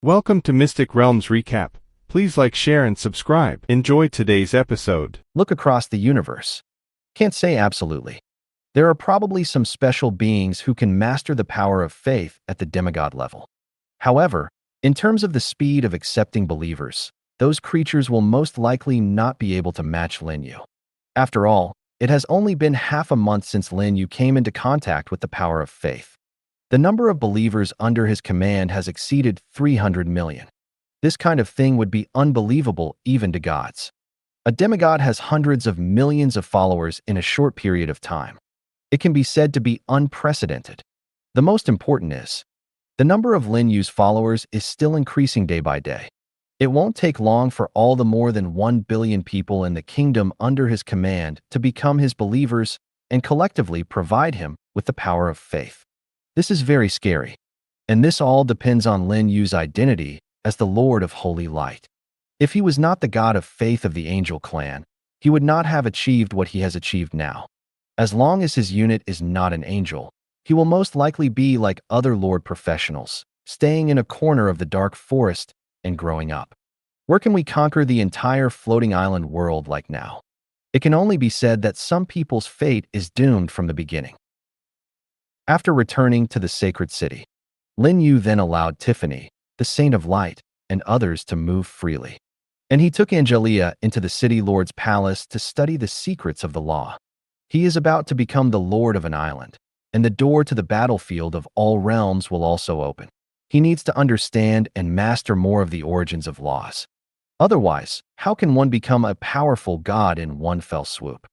Welcome to Mystic Realms Recap. Please like, share, and subscribe. Enjoy today's episode. Look across the universe. Can't say absolutely. There are probably some special beings who can master the power of faith at the demigod level. However, in terms of the speed of accepting believers, those creatures will most likely not be able to match Lin Yu. After all, it has only been half a month since Lin Yu came into contact with the power of faith. The number of believers under his command has exceeded 300 million. This kind of thing would be unbelievable even to gods. A demigod has hundreds of millions of followers in a short period of time. It can be said to be unprecedented. The most important is, the number of Lin Yu's followers is still increasing day by day. It won't take long for all the more than 1 billion people in the kingdom under his command to become his believers and collectively provide him with the power of faith. This is very scary, and this all depends on Lin Yu's identity as the Lord of Holy Light. If he was not the god of faith of the angel clan, he would not have achieved what he has achieved now. As long as his unit is not an angel, he will most likely be like other Lord professionals, staying in a corner of the dark forest and growing up. Where can we conquer the entire floating island world like now? It can only be said that some people's fate is doomed from the beginning. After returning to the sacred city, Lin Yu then allowed Tiffany, the Saint of Light, and others to move freely. And he took Angelia into the city lord's palace to study the secrets of the law. He is about to become the lord of an island, and the door to the battlefield of all realms will also open. He needs to understand and master more of the origins of laws. Otherwise, how can one become a powerful god in one fell swoop?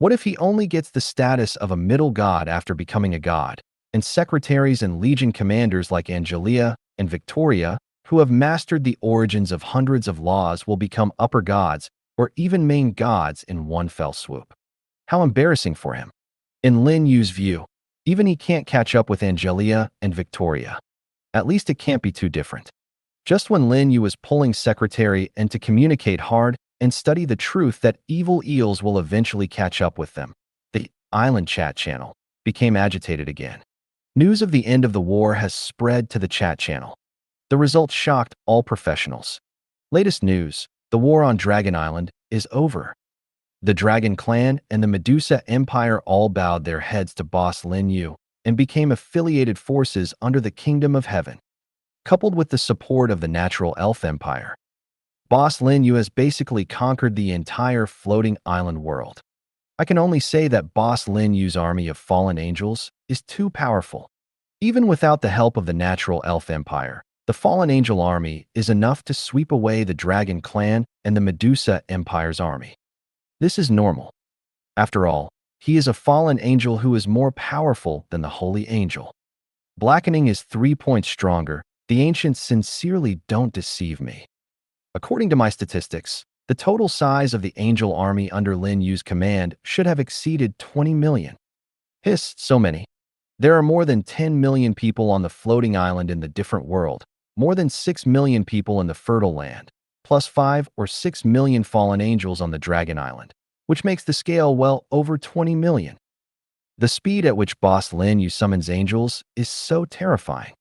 What if he only gets the status of a middle god after becoming a god, and secretaries and legion commanders like Angelia and Victoria, who have mastered the origins of hundreds of laws, will become upper gods or even main gods in one fell swoop? How embarrassing for him. In Lin Yu's view, even he can't catch up with Angelia and Victoria. At least it can't be too different. Just when Lin Yu was pulling secretary and to communicate hard and study the truth that evil eels will eventually catch up with them, the island chat channel became agitated again. News of the end of the war has spread to the chat channel. The result shocked all professionals. Latest news, the war on Dragon Island is over. The Dragon Clan and the Medusa Empire all bowed their heads to boss Lin Yu and became affiliated forces under the Kingdom of Heaven. Coupled with the support of the Natural Elf Empire, boss Lin Yu has basically conquered the entire floating island world. I can only say that boss Lin Yu's army of fallen angels is too powerful. Even without the help of the Natural Elf Empire, the fallen angel army is enough to sweep away the Dragon Clan and the Medusa Empire's army. This is normal. After all, he is a fallen angel who is more powerful than the holy angel. Blackening is 3 points stronger. The ancients sincerely don't deceive me. According to my statistics, the total size of the angel army under Lin Yu's command should have exceeded 20 million. Hiss, so many. There are more than 10 million people on the floating island in the different world, more than 6 million people in the fertile land, plus 5 or 6 million fallen angels on the Dragon Island, which makes the scale well over 20 million. The speed at which boss Lin Yu summons angels is so terrifying.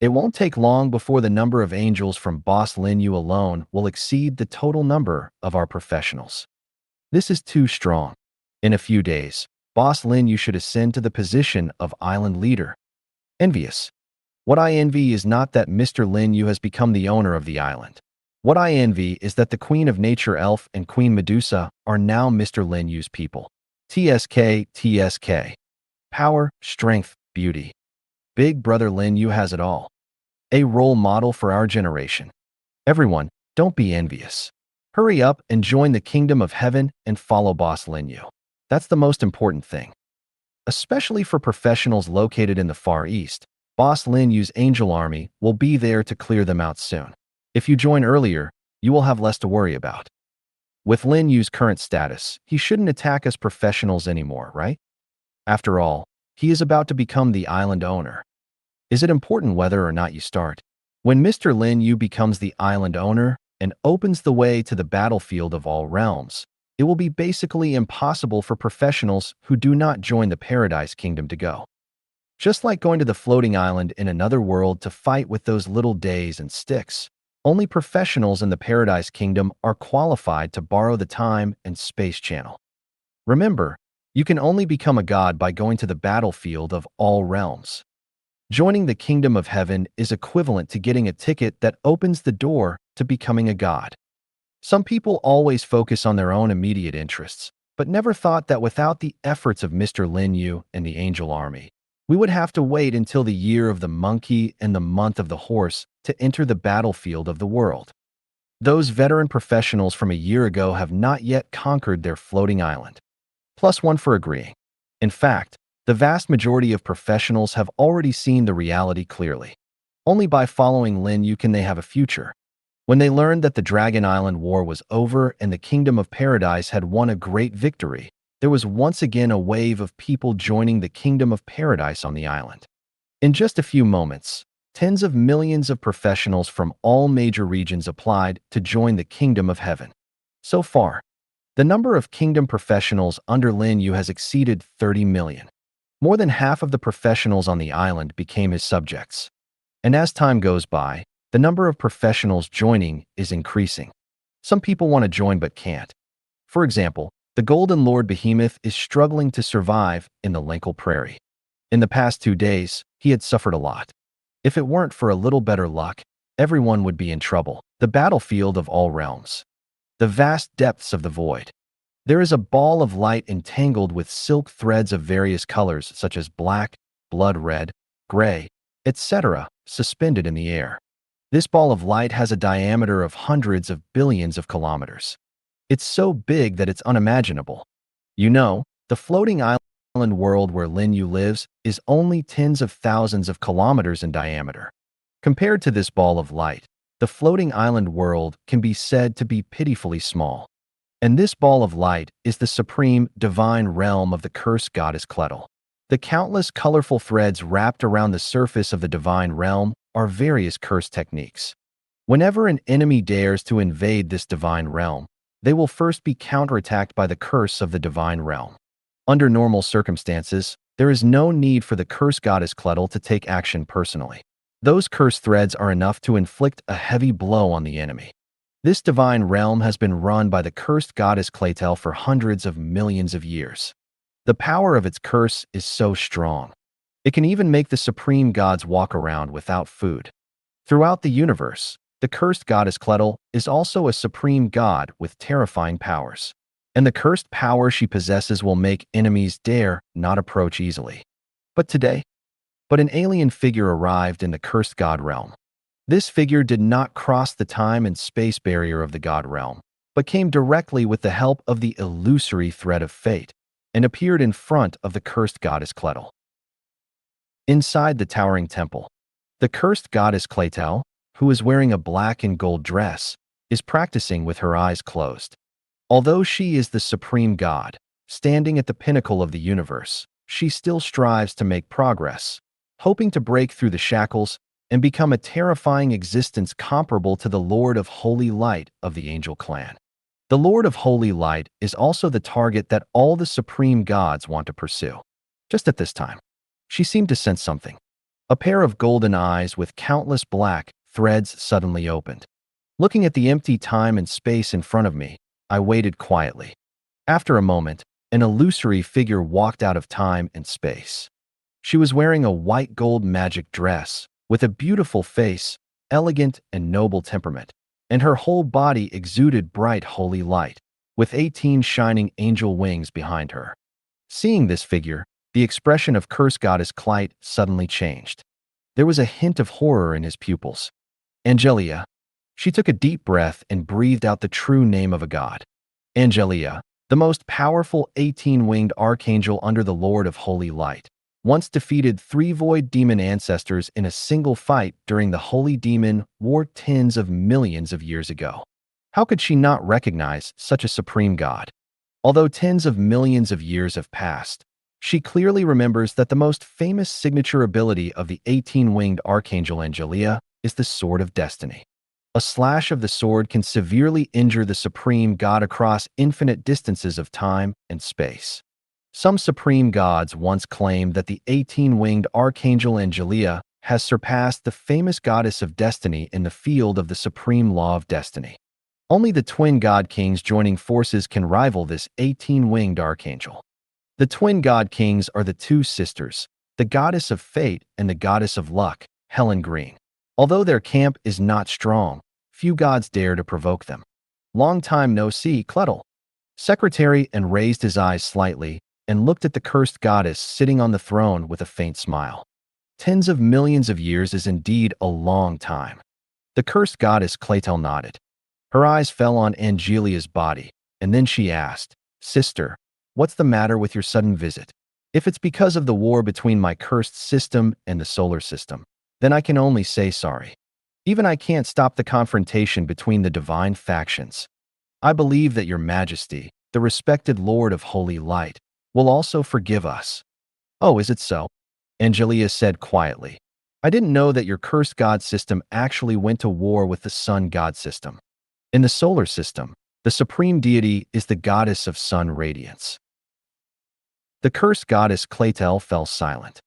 It won't take long before the number of angels from boss Lin Yu alone will exceed the total number of our professionals. This is too strong. In a few days, boss Lin Yu should ascend to the position of island leader. Envious. What I envy is not that Mr. Lin Yu has become the owner of the island. What I envy is that the Queen of Nature Elf and Queen Medusa are now Mr. Lin Yu's people. TSK, TSK. Power, strength, beauty. Big brother Lin Yu has it all. A role model for our generation. Everyone, don't be envious. Hurry up and join the Kingdom of Heaven and follow boss Lin Yu. That's the most important thing. Especially for professionals located in the Far East, boss Lin Yu's angel army will be there to clear them out soon. If you join earlier, you will have less to worry about. With Lin Yu's current status, he shouldn't attack us professionals anymore, right? After all, he is about to become the island owner. Is it important whether or not you start? When Mr. Lin Yu becomes the island owner and opens the way to the battlefield of all realms, it will be basically impossible for professionals who do not join the Paradise Kingdom to go. Just like going to the floating island in another world to fight with those little days and sticks, only professionals in the Paradise Kingdom are qualified to borrow the time and space channel. Remember, you can only become a god by going to the battlefield of all realms. Joining the Kingdom of Heaven is equivalent to getting a ticket that opens the door to becoming a god. Some people always focus on their own immediate interests, but never thought that without the efforts of Mr. Lin Yu and the Angel Army, we would have to wait until the year of the monkey and the month of the horse to enter the battlefield of the world. Those veteran professionals from a year ago have not yet conquered their floating island. +1 for agreeing. In fact, the vast majority of professionals have already seen the reality clearly. Only by following Lin Yu can they have a future. When they learned that the Dragon Island War was over and the Kingdom of Paradise had won a great victory, there was once again a wave of people joining the Kingdom of Paradise on the island. In just a few moments, tens of millions of professionals from all major regions applied to join the Kingdom of Heaven. So far, the number of Kingdom professionals under Lin Yu has exceeded 30 million. More than half of the professionals on the island became his subjects. And as time goes by, the number of professionals joining is increasing. Some people want to join but can't. For example, the Golden Lord Behemoth is struggling to survive in the Lenkel Prairie. In the past 2 days, he had suffered a lot. If it weren't for a little better luck, everyone would be in trouble. The battlefield of all realms. The vast depths of the void. There is a ball of light entangled with silk threads of various colors such as black, blood red, gray, etc., suspended in the air. This ball of light has a diameter of hundreds of billions of kilometers. It's so big that it's unimaginable. You know, the floating island world where Lin Yu lives is only tens of thousands of kilometers in diameter. Compared to this ball of light, the floating island world can be said to be pitifully small. And this ball of light is the supreme, divine realm of the cursed goddess Cletl. The countless colorful threads wrapped around the surface of the divine realm are various curse techniques. Whenever an enemy dares to invade this divine realm, they will first be counterattacked by the curse of the divine realm. Under normal circumstances, there is no need for the curse goddess Cletl to take action personally. Those curse threads are enough to inflict a heavy blow on the enemy. This divine realm has been run by the cursed goddess Cletl for hundreds of millions of years. The power of its curse is so strong. It can even make the supreme gods walk around without food. Throughout the universe, the cursed goddess Cletl is also a supreme god with terrifying powers. And the cursed power she possesses will make enemies dare not approach easily. But an alien figure arrived in the cursed god realm. This figure did not cross the time and space barrier of the god realm, but came directly with the help of the illusory thread of fate, and appeared in front of the cursed goddess Cletl. Inside the towering temple, the cursed goddess Cletl, who is wearing a black and gold dress, is practicing with her eyes closed. Although she is the supreme god, standing at the pinnacle of the universe, she still strives to make progress, hoping to break through the shackles and become a terrifying existence comparable to the Lord of Holy Light of the Angel clan. The Lord of Holy Light is also the target that all the supreme gods want to pursue. Just at this time, she seemed to sense something. A pair of golden eyes with countless black threads suddenly opened. Looking at the empty time and space in front of me, I waited quietly. After a moment, an illusory figure walked out of time and space. She was wearing a white gold magic dress, with a beautiful face, elegant and noble temperament, and her whole body exuded bright holy light, with 18 shining angel wings behind her. Seeing this figure, the expression of curse goddess Clyte suddenly changed. There was a hint of horror in his pupils. Angelia. She took a deep breath and breathed out the true name of a god. Angelia, the most powerful 18-winged archangel under the Lord of Holy Light, once defeated 3 void demon ancestors in a single fight during the Holy Demon War tens of millions of years ago. How could she not recognize such a supreme god? Although tens of millions of years have passed, she clearly remembers that the most famous signature ability of the 18-winged archangel Angelia is the Sword of Destiny. A slash of the sword can severely injure the supreme god across infinite distances of time and space. Some supreme gods once claimed that the 18-winged archangel Angelia has surpassed the famous goddess of destiny in the field of the supreme law of destiny. Only the twin god kings joining forces can rival this 18-winged archangel. The twin god kings are the two sisters, the goddess of fate and the goddess of luck, Helen Green. Although their camp is not strong, few gods dare to provoke them. Long time no see, Cluttle. Secretary and raised his eyes slightly and looked at the cursed goddess sitting on the throne with a faint smile. Tens of millions of years is indeed a long time. The cursed goddess Claytel nodded. Her eyes fell on Angelia's body, and then she asked, "Sister, what's the matter with your sudden visit? If it's because of the war between my cursed system and the solar system, then I can only say sorry. Even I can't stop the confrontation between the divine factions. I believe that your majesty, the respected Lord of Holy Light, will also forgive us." "Oh, is it so?" Angelia said quietly. "I didn't know that your cursed god system actually went to war with the sun god system. In the solar system, the supreme deity is the goddess of sun radiance." The cursed goddess Claytel fell silent.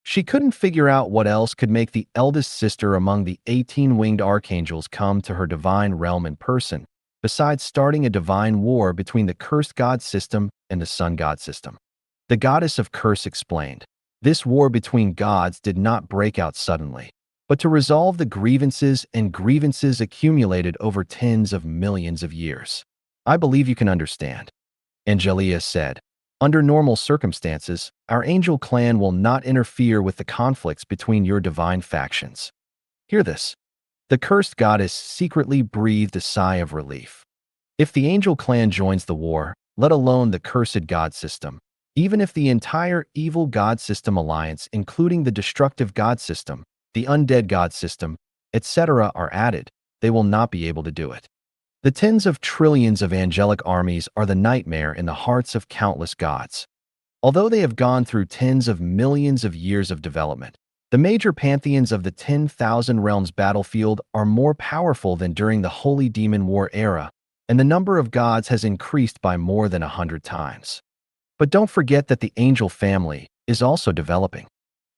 She couldn't figure out what else could make the eldest sister among the 18-winged archangels come to her divine realm in person, besides starting a divine war between the cursed god system and the sun god system. The goddess of curse explained, "This war between gods did not break out suddenly, but to resolve the grievances accumulated over tens of millions of years. I believe you can understand." Angelia said, "Under normal circumstances, our angel clan will not interfere with the conflicts between your divine factions." Hear this. The cursed goddess secretly breathed a sigh of relief. If the angel clan joins the war, let alone the cursed god system, even if the entire evil god system alliance, including the destructive god system, the undead god system, etc., are added, they will not be able to do it. The tens of trillions of angelic armies are the nightmare in the hearts of countless gods. Although they have gone through tens of millions of years of development, the major pantheons of the 10,000 realms battlefield are more powerful than during the Holy Demon War era, and the number of gods has increased by more than 100 times. But don't forget that the angel family is also developing.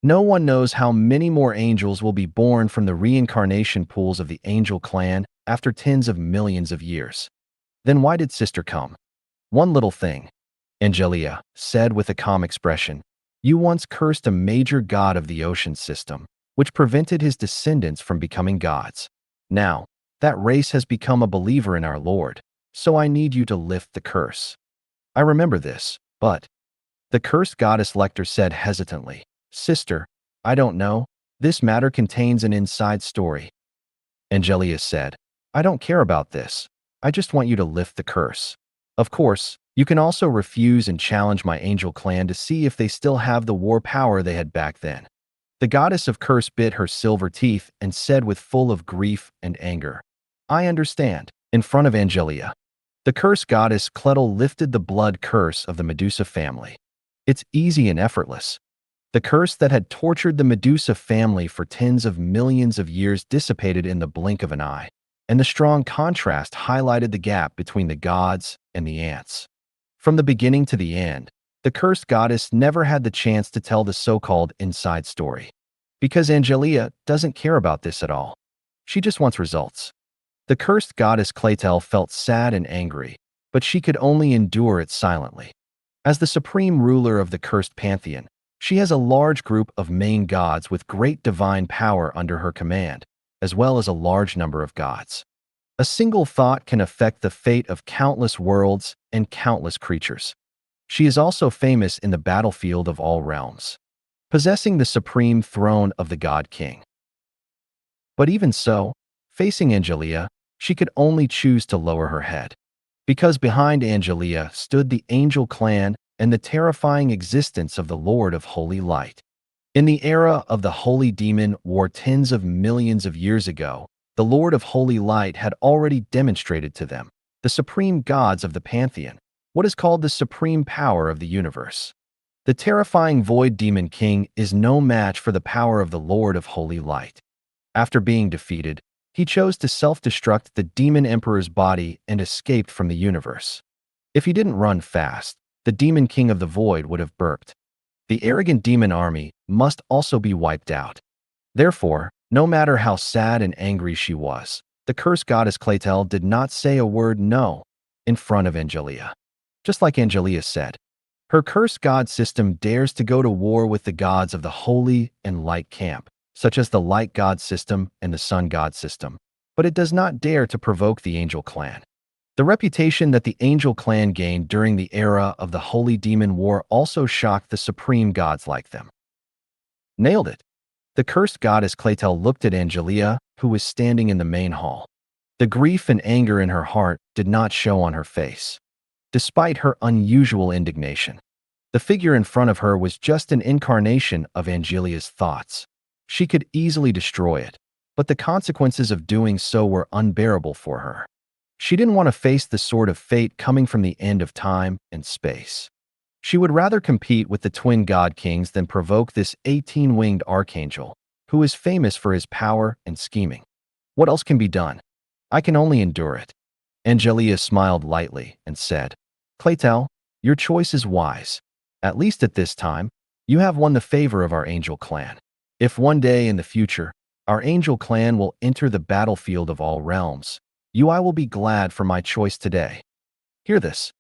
No one knows how many more angels will be born from the reincarnation pools of the angel clan after tens of millions of years. Then why did sister come? One little thing, Angelia said with a calm expression. You once cursed a major god of the ocean system, which prevented his descendants from becoming gods. Now, that race has become a believer in our Lord, so I need you to lift the curse. I remember this, but... The cursed goddess Lecter said hesitantly, Sister, I don't know. This matter contains an inside story. Angelia said, I don't care about this. I just want you to lift the curse. Of course, you can also refuse and challenge my angel clan to see if they still have the war power they had back then. The goddess of curse bit her silver teeth and said with full of grief and anger, I understand. In front of Angelia, the curse goddess Clettle lifted the blood curse of the Medusa family. It's easy and effortless. The curse that had tortured the Medusa family for tens of millions of years dissipated in the blink of an eye, and the strong contrast highlighted the gap between the gods and the ants. From the beginning to the end, the cursed goddess never had the chance to tell the so-called inside story. Because Angelia doesn't care about this at all. She just wants results. The cursed goddess Claytel felt sad and angry, but she could only endure it silently. As the supreme ruler of the cursed pantheon, she has a large group of main gods with great divine power under her command, as well as a large number of gods. A single thought can affect the fate of countless worlds and countless creatures. She is also famous in the battlefield of all realms, possessing the supreme throne of the God King. But even so, facing Angelia, she could only choose to lower her head. Because behind Angelia stood the angel clan and the terrifying existence of the Lord of Holy Light. In the era of the Holy Demon War tens of millions of years ago, the Lord of Holy Light had already demonstrated to them, the supreme gods of the pantheon, what is called the supreme power of the universe. The terrifying Void Demon King is no match for the power of the Lord of Holy Light. After being defeated, he chose to self-destruct the Demon Emperor's body and escaped from the universe. If he didn't run fast, the demon king of the void would have burped. The arrogant demon army must also be wiped out. Therefore, no matter how sad and angry she was, the cursed goddess Claytel did not say a word no in front of Angelia. Just like Angelia said, her cursed god system dares to go to war with the gods of the holy and light camp, such as the light god system and the sun god system, but it does not dare to provoke the angel clan. The reputation that the angel clan gained during the era of the Holy Demon War also shocked the supreme gods like them. Nailed it. The cursed goddess Claytel looked at Angelia, who was standing in the main hall. The grief and anger in her heart did not show on her face, despite her unusual indignation. The figure in front of her was just an incarnation of Angelia's thoughts. She could easily destroy it, but the consequences of doing so were unbearable for her. She didn't want to face the sword of fate coming from the end of time and space. She would rather compete with the twin god kings than provoke this 18-winged archangel, who is famous for his power and scheming. What else can be done? I can only endure it. Angelia smiled lightly and said, Claytel, your choice is wise. At least at this time, you have won the favor of our angel clan. If one day in the future, our angel clan will enter the battlefield of all realms, I will be glad for my choice today. Hear this.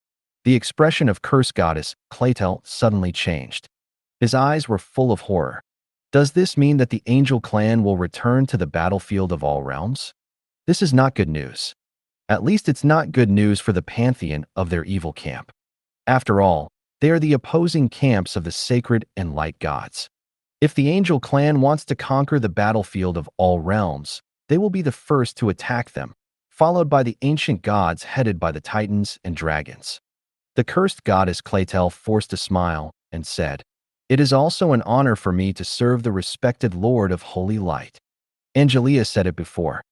The expression of curse goddess Claytel suddenly changed. His eyes were full of horror. Does this mean that the angel clan will return to the battlefield of all realms? This is not good news. At least it's not good news for the pantheon of their evil camp. After all, they are the opposing camps of the sacred and light gods. If the angel clan wants to conquer the battlefield of all realms, they will be the first to attack them, followed by the ancient gods headed by the titans and dragons. The cursed goddess Claytel forced a smile and said, It is also an honor for me to serve the respected Lord of Holy Light. Angelia said it before.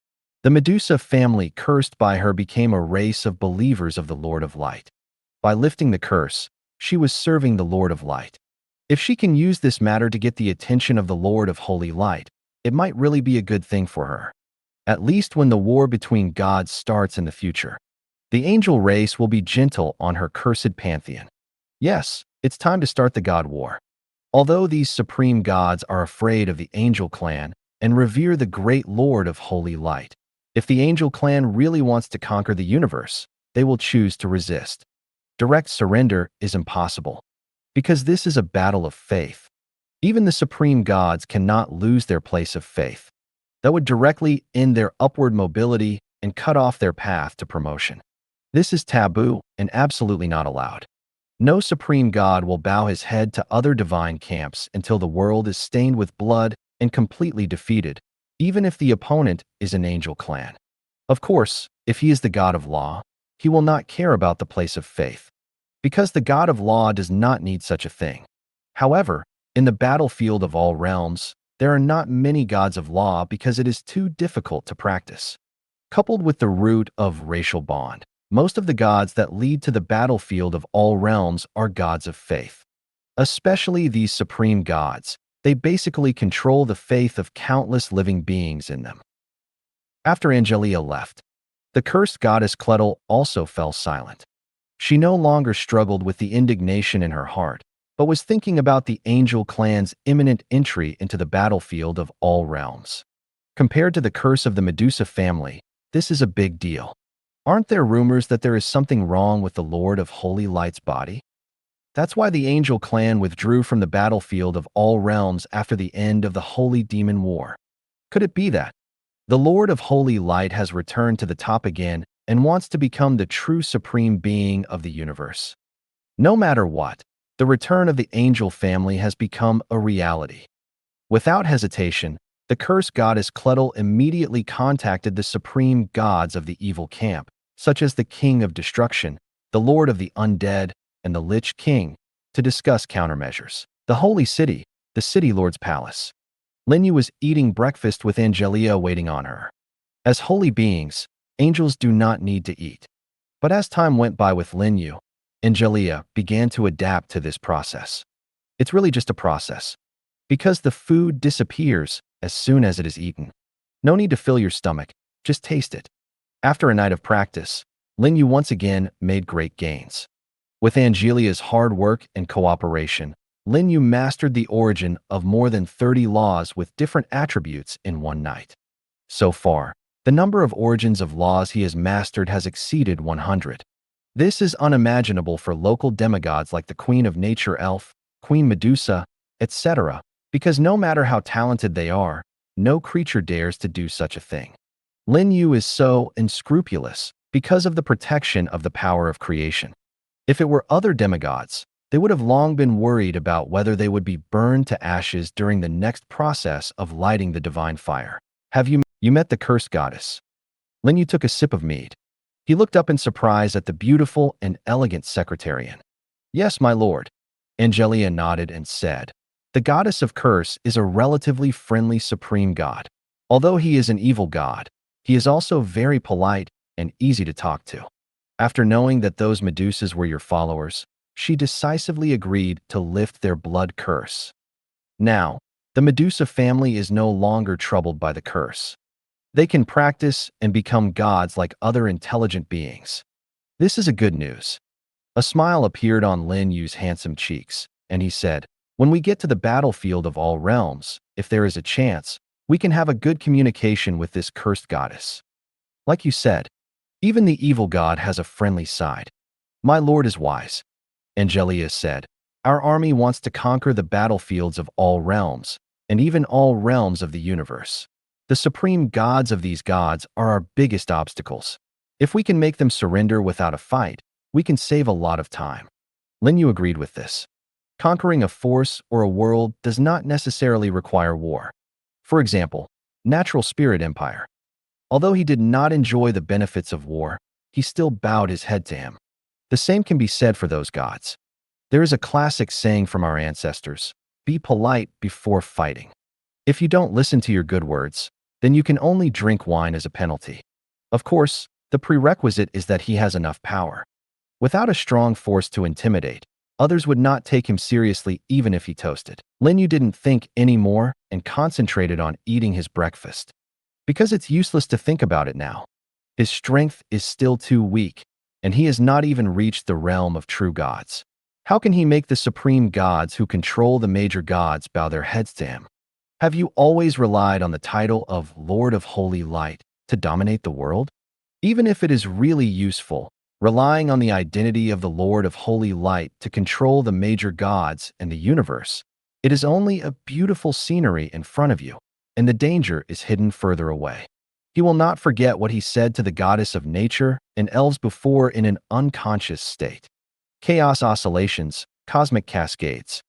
The Medusa family cursed by her became a race of believers of the Lord of Light. By lifting the curse, she was serving the Lord of Light. If she can use this matter to get the attention of the Lord of Holy Light, it might really be a good thing for her. At least when the war between gods starts in the future, the angel race will be gentle on her cursed pantheon. Yes, it's time to start the god war. Although these supreme gods are afraid of the angel clan and revere the great Lord of Holy Light, if the angel clan really wants to conquer the universe, they will choose to resist. Direct surrender is impossible, because this is a battle of faith. Even the supreme gods cannot lose their place of faith. That would directly end their upward mobility and cut off their path to promotion. This is taboo and absolutely not allowed. No supreme god will bow his head to other divine camps until the world is stained with blood and completely defeated, even if the opponent is an angel clan. Of course, if he is the god of law, he will not care about the place of faith, because the god of law does not need such a thing. However, in the battlefield of all realms, there are not many gods of law because it is too difficult to practice. Coupled with the root of racial bond, most of the gods that lead to the battlefield of all realms are gods of faith. Especially these supreme gods, they basically control the faith of countless living beings in them. After Angelia left, the cursed goddess Claytel also fell silent. She no longer struggled with the indignation in her heart, but was thinking about the angel clan's imminent entry into the battlefield of all realms. Compared to the curse of the Medusa family, this is a big deal. Aren't there rumors that there is something wrong with the Lord of Holy Light's body? That's why the angel clan withdrew from the battlefield of all realms after the end of the Holy Demon War. Could it be that the Lord of Holy Light has returned to the top again and wants to become the true supreme being of the universe? No matter what, the return of the angel family has become a reality. Without hesitation, the cursed goddess Claytel immediately contacted the supreme gods of the evil camp, such as the King of Destruction, the Lord of the Undead, and the Lich King, to discuss countermeasures. The Holy City, the City Lord's Palace. Lin Yu was eating breakfast with Angelia waiting on her. As holy beings, angels do not need to eat. But as time went by with Lin Yu, Angelia began to adapt to this process. It's really just a process, because the food disappears as soon as it is eaten. No need to fill your stomach, just taste it. After a night of practice, Lin Yu once again made great gains. With Angelia's hard work and cooperation, Lin Yu mastered the origin of more than 30 laws with different attributes in one night. So far, the number of origins of laws he has mastered has exceeded 100. This is unimaginable for local demigods like the Queen of Nature Elf, Queen Medusa, etc., because no matter how talented they are, no creature dares to do such a thing. Lin Yu is so unscrupulous because of the protection of the power of creation. If it were other demigods, they would have long been worried about whether they would be burned to ashes during the next process of lighting the divine fire. Have you met the cursed goddess? Lin Yu took a sip of mead. He looked up in surprise at the beautiful and elegant secretarian. Yes, my lord. Angelia nodded and said, the goddess of curse is a relatively friendly supreme god. Although he is an evil god, he is also very polite and easy to talk to. After knowing that those Medusas were your followers, she decisively agreed to lift their blood curse. Now, the Medusa family is no longer troubled by the curse. They can practice and become gods like other intelligent beings. This is a good news. A smile appeared on Lin Yu's handsome cheeks, and he said, when we get to the battlefield of all realms, if there is a chance, we can have a good communication with this cursed goddess. Like you said, even the evil god has a friendly side. My lord is wise. Angelia said, our army wants to conquer the battlefields of all realms, and even all realms of the universe. The supreme gods of these gods are our biggest obstacles. If we can make them surrender without a fight, we can save a lot of time. Lin Yu agreed with this. Conquering a force or a world does not necessarily require war. For example, Natural Spirit Empire. Although he did not enjoy the benefits of war, he still bowed his head to him. The same can be said for those gods. There is a classic saying from our ancestors, be polite before fighting. If you don't listen to your good words, then you can only drink wine as a penalty. Of course, the prerequisite is that he has enough power. Without a strong force to intimidate, others would not take him seriously even if he toasted. Lin Yu didn't think anymore and concentrated on eating his breakfast. Because it's useless to think about it now. His strength is still too weak, and he has not even reached the realm of true gods. How can he make the supreme gods who control the major gods bow their heads to him? Have you always relied on the title of Lord of Holy Light to dominate the world? Even if it is really useful, relying on the identity of the Lord of Holy Light to control the major gods and the universe, it is only a beautiful scenery in front of you, and the danger is hidden further away. He will not forget what he said to the goddess of nature and elves before in an unconscious state. Chaos oscillations, cosmic cascades.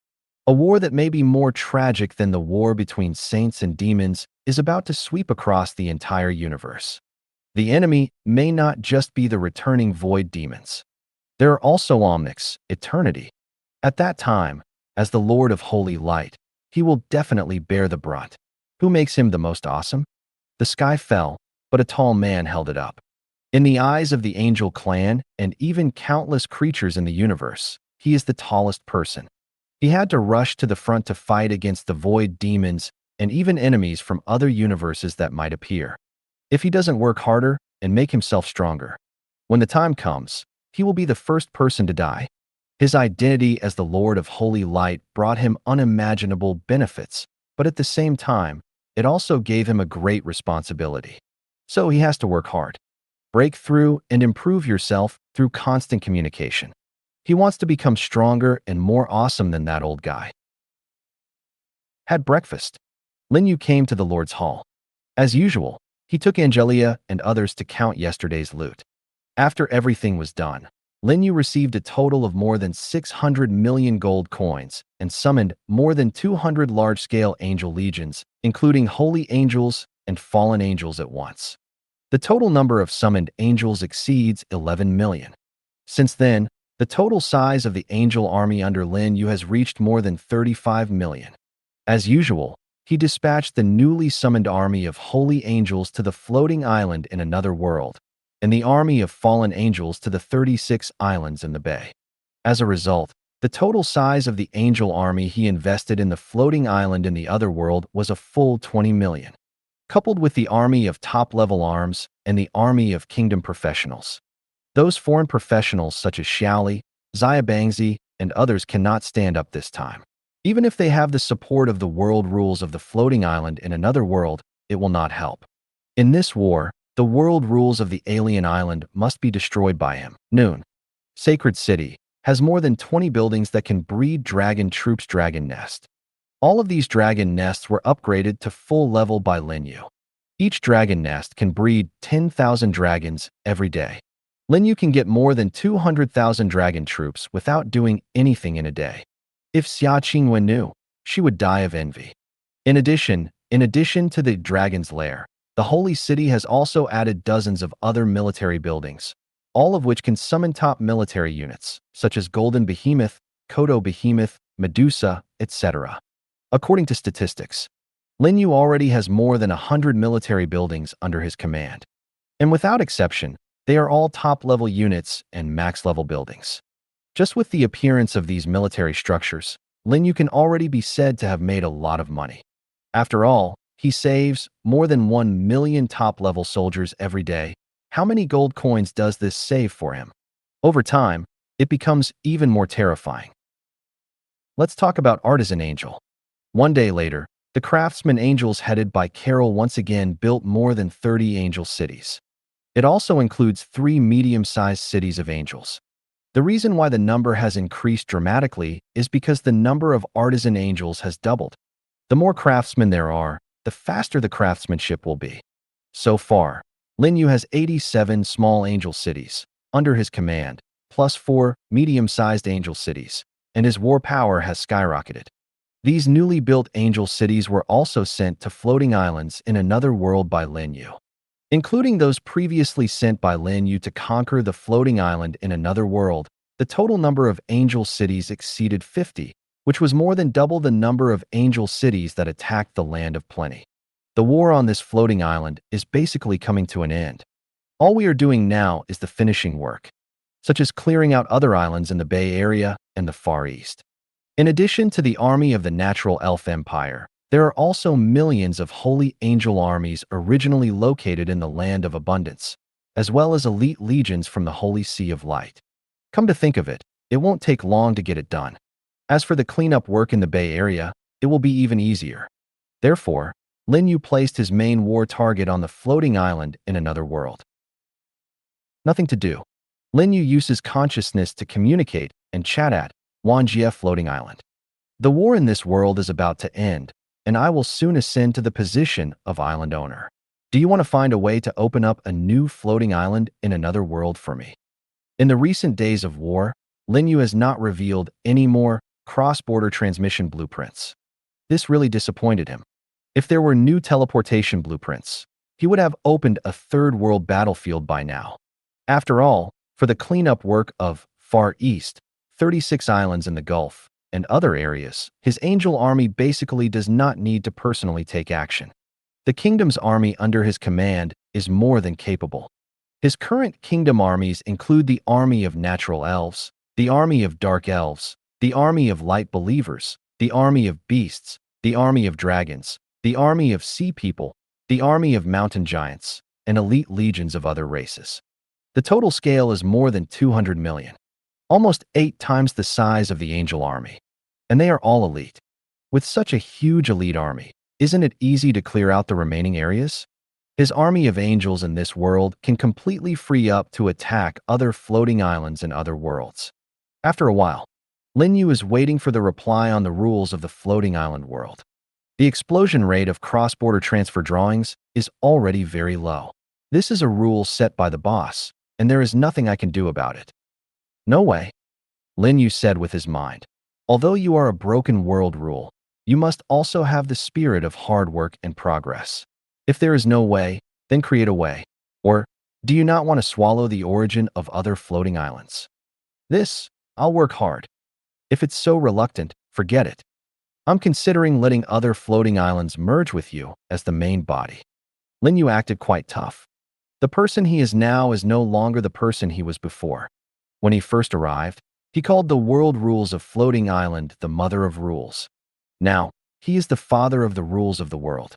A war that may be more tragic than the war between saints and demons is about to sweep across the entire universe. The enemy may not just be the returning void demons. There are also Omnics, eternity. At that time, as the Lord of Holy Light, he will definitely bear the brunt. Who makes him the most awesome? The sky fell, but a tall man held it up. In the eyes of the angel clan and even countless creatures in the universe, he is the tallest person. He had to rush to the front to fight against the void demons and even enemies from other universes that might appear. If he doesn't work harder and make himself stronger, when the time comes, he will be the first person to die. His identity as the Lord of Holy Light brought him unimaginable benefits, but at the same time, it also gave him a great responsibility. So he has to work hard. Break through and improve yourself through constant communication. He wants to become stronger and more awesome than that old guy. Had breakfast. Lin Yu came to the Lord's Hall. As usual, he took Angelia and others to count yesterday's loot. After everything was done, Lin Yu received a total of more than 600 million gold coins and summoned more than 200 large-scale angel legions, including holy angels and fallen angels at once. The total number of summoned angels exceeds 11 million. Since then, the total size of the angel army under Lin Yu has reached more than 35 million. As usual, he dispatched the newly summoned army of holy angels to the floating island in another world, and the army of fallen angels to the 36 islands in the bay. As a result, the total size of the angel army he invested in the floating island in the other world was a full 20 million. Coupled with the army of top-level arms and the army of kingdom professionals. Those foreign professionals such as Xiaoli, Xia Bangzi and others cannot stand up this time. Even if they have the support of the world rules of the floating island in another world, it will not help. In this war, the world rules of the alien island must be destroyed by him. Noon. Sacred City has more than 20 buildings that can breed dragon troops' dragon nest. All of these dragon nests were upgraded to full level by Lin Yu. Each dragon nest can breed 10,000 dragons every day. Lin Yu can get more than 200,000 dragon troops without doing anything in a day. If Xia Qingwen knew, she would die of envy. In addition to the dragon's lair, the Holy City has also added dozens of other military buildings, all of which can summon top military units, such as Golden Behemoth, Kodo Behemoth, Medusa, etc. According to statistics, Lin Yu already has more than 100 military buildings under his command. And without exception, they are all top-level units and max-level buildings. Just with the appearance of these military structures, Lin Yu can already be said to have made a lot of money. After all, he saves more than 1 million top-level soldiers every day. How many gold coins does this save for him? Over time, it becomes even more terrifying. Let's talk about Artisan Angel. One day later, the craftsman angels headed by Carol once again built more than 30 angel cities. It also includes 3 medium-sized cities of angels. The reason why the number has increased dramatically is because the number of artisan angels has doubled. The more craftsmen there are, the faster the craftsmanship will be. So far, Lin Yu has 87 small angel cities under his command, plus 4 medium-sized angel cities, and his war power has skyrocketed. These newly built angel cities were also sent to floating islands in another world by Lin Yu. Including those previously sent by Lin Yu to conquer the floating island in another world, the total number of angel cities exceeded 50, which was more than double the number of angel cities that attacked the Land of Plenty. The war on this floating island is basically coming to an end. All we are doing now is the finishing work, such as clearing out other islands in the Bay Area and the Far East. In addition to the army of the Natural Elf Empire, there are also millions of holy angel armies originally located in the Land of Abundance, as well as elite legions from the Holy Sea of Light. Come to think of it, it won't take long to get it done. As for the cleanup work in the Bay Area, it will be even easier. Therefore, Lin Yu placed his main war target on the floating island in another world. Nothing to do. Lin Yu uses consciousness to communicate and chat at Wanjie floating island. The war in this world is about to end, and I will soon ascend to the position of island owner. Do you want to find a way to open up a new floating island in another world for me? In the recent days of war, Lin Yu has not revealed any more cross-border transmission blueprints. This really disappointed him. If there were new teleportation blueprints, he would have opened a third world battlefield by now. After all, for the cleanup work of Far East, 36 islands in the Gulf, and other areas, his angel army basically does not need to personally take action. The kingdom's army under his command is more than capable. His current kingdom armies include the army of natural elves, the army of dark elves, the army of light believers, the army of beasts, the army of dragons, the army of sea people, the army of mountain giants, and elite legions of other races. The total scale is more than 200 million, almost 8 times the size of the angel army. And they are all elite. With such a huge elite army, isn't it easy to clear out the remaining areas? His army of angels in this world can completely free up to attack other floating islands in other worlds. After a while, Lin Yu is waiting for the reply on the rules of the floating island world. The explosion rate of cross-border transfer drawings is already very low. This is a rule set by the boss, and there is nothing I can do about it. No way, Lin Yu said with his mind. Although you are a broken world rule, you must also have the spirit of hard work and progress. If there is no way, then create a way. Or, do you not want to swallow the origin of other floating islands? I'll work hard. If it's so reluctant, forget it. I'm considering letting other floating islands merge with you as the main body. Lin Yu acted quite tough. The person he is now is no longer the person he was before. When he first arrived, he called the world rules of Floating Island the mother of rules. Now, he is the father of the rules of the world.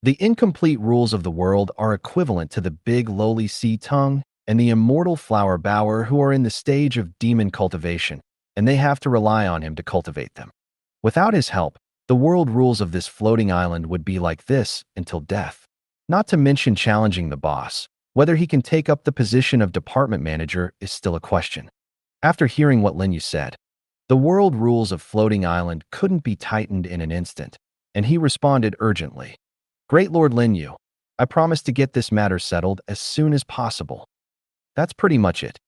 The incomplete rules of the world are equivalent to the big lowly sea tongue and the immortal flower bower who are in the stage of demon cultivation, and they have to rely on him to cultivate them. Without his help, the world rules of this floating island would be like this until death. Not to mention challenging the boss. Whether he can take up the position of department manager is still a question. After hearing what Lin Yu said, the world rules of floating island couldn't be tightened in an instant, and he responded urgently. Great Lord Lin Yu, I promise to get this matter settled as soon as possible. That's pretty much it.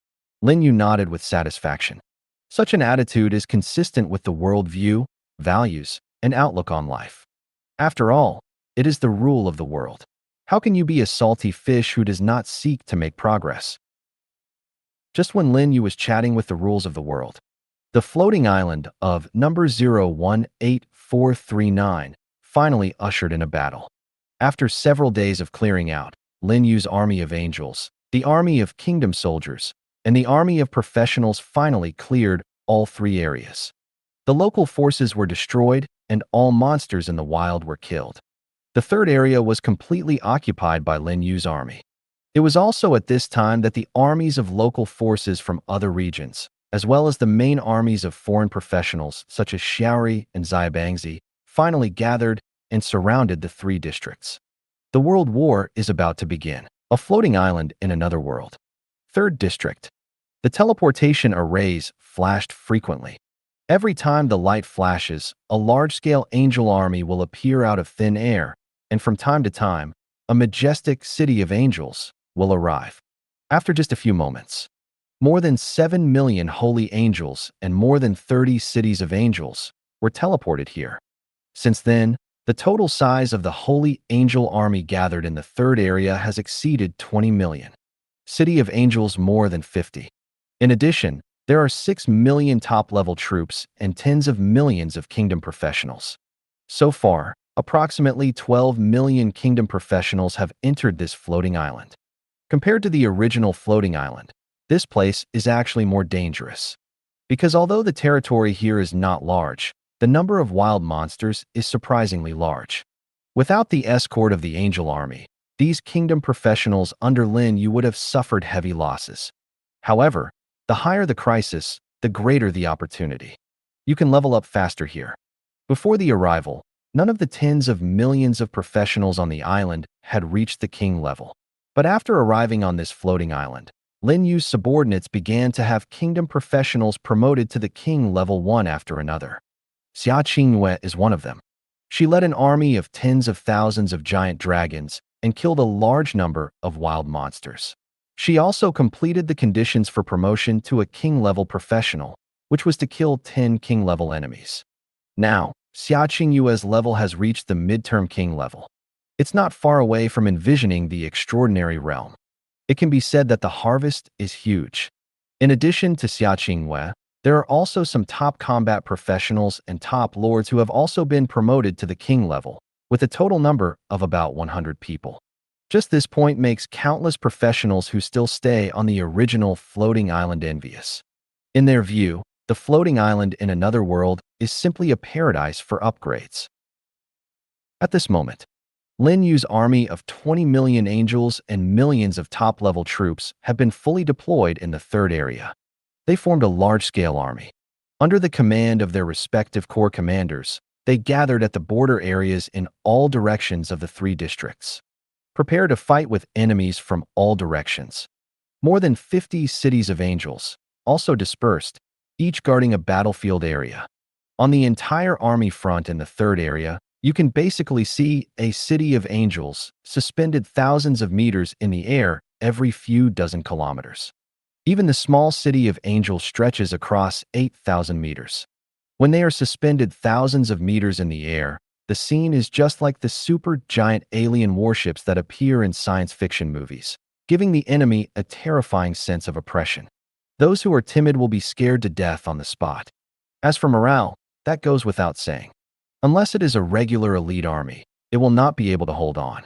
Lin Yu nodded with satisfaction. Such an attitude is consistent with the world view, values, and outlook on life. After all, it is the rule of the world. How can you be a salty fish who does not seek to make progress? Just when Lin Yu was chatting with the rules of the world, the floating island of number 018439 finally ushered in a battle. After several days of clearing out, Lin Yu's army of angels, the army of kingdom soldiers, and the army of professionals finally cleared all three areas. The local forces were destroyed, and all monsters in the wild were killed. The third area was completely occupied by Lin Yu's army. It was also at this time that the armies of local forces from other regions, as well as the main armies of foreign professionals such as Xiaori and Xiabangzi, finally gathered and surrounded the three districts. The World War is about to begin, a floating island in another world. Third district. The teleportation arrays flashed frequently. Every time the light flashes, a large-scale angel army will appear out of thin air, and from time to time, a majestic city of angels will arrive. After just a few moments, more than 7 million holy angels and more than 30 cities of angels were teleported here. Since then, the total size of the holy angel army gathered in the third area has exceeded 20 million. City of angels more than 50. In addition, there are 6 million top-level troops and tens of millions of kingdom professionals. So far, approximately 12 million kingdom professionals have entered this floating island. Compared to the original floating island, this place is actually more dangerous. Because although the territory here is not large, the number of wild monsters is surprisingly large. Without the escort of the angel army, these kingdom professionals under Lin Yu would have suffered heavy losses. However, the higher the crisis, the greater the opportunity. You can level up faster here. Before the arrival, none of the tens of millions of professionals on the island had reached the king level. But after arriving on this floating island, Lin Yu's subordinates began to have kingdom professionals promoted to the king level one after another. Xia Qingyue is one of them. She led an army of tens of thousands of giant dragons and killed a large number of wild monsters. She also completed the conditions for promotion to a king-level professional, which was to kill 10 king-level enemies. Now, Xia Qingyue's level has reached the midterm king level. It's not far away from envisioning the extraordinary realm. It can be said that the harvest is huge. In addition to Xia Qingyue, there are also some top combat professionals and top lords who have also been promoted to the king level, with a total number of about 100 people. Just this point makes countless professionals who still stay on the original floating island envious. In their view, the floating island in another world is simply a paradise for upgrades. At this moment, Lin Yu's army of 20 million angels and millions of top-level troops have been fully deployed in the third area. They formed a large-scale army. Under the command of their respective corps commanders, they gathered at the border areas in all directions of the three districts. Prepare to fight with enemies from all directions. More than 50 cities of angels, also dispersed, each guarding a battlefield area. On the entire army front in the third area, you can basically see a city of angels suspended thousands of meters in the air every few dozen kilometers. Even the small city of angels stretches across 8,000 meters. When they are suspended thousands of meters in the air, the scene is just like the super giant alien warships that appear in science fiction movies, giving the enemy a terrifying sense of oppression. Those who are timid will be scared to death on the spot. As for morale, that goes without saying. Unless it is a regular elite army, it will not be able to hold on.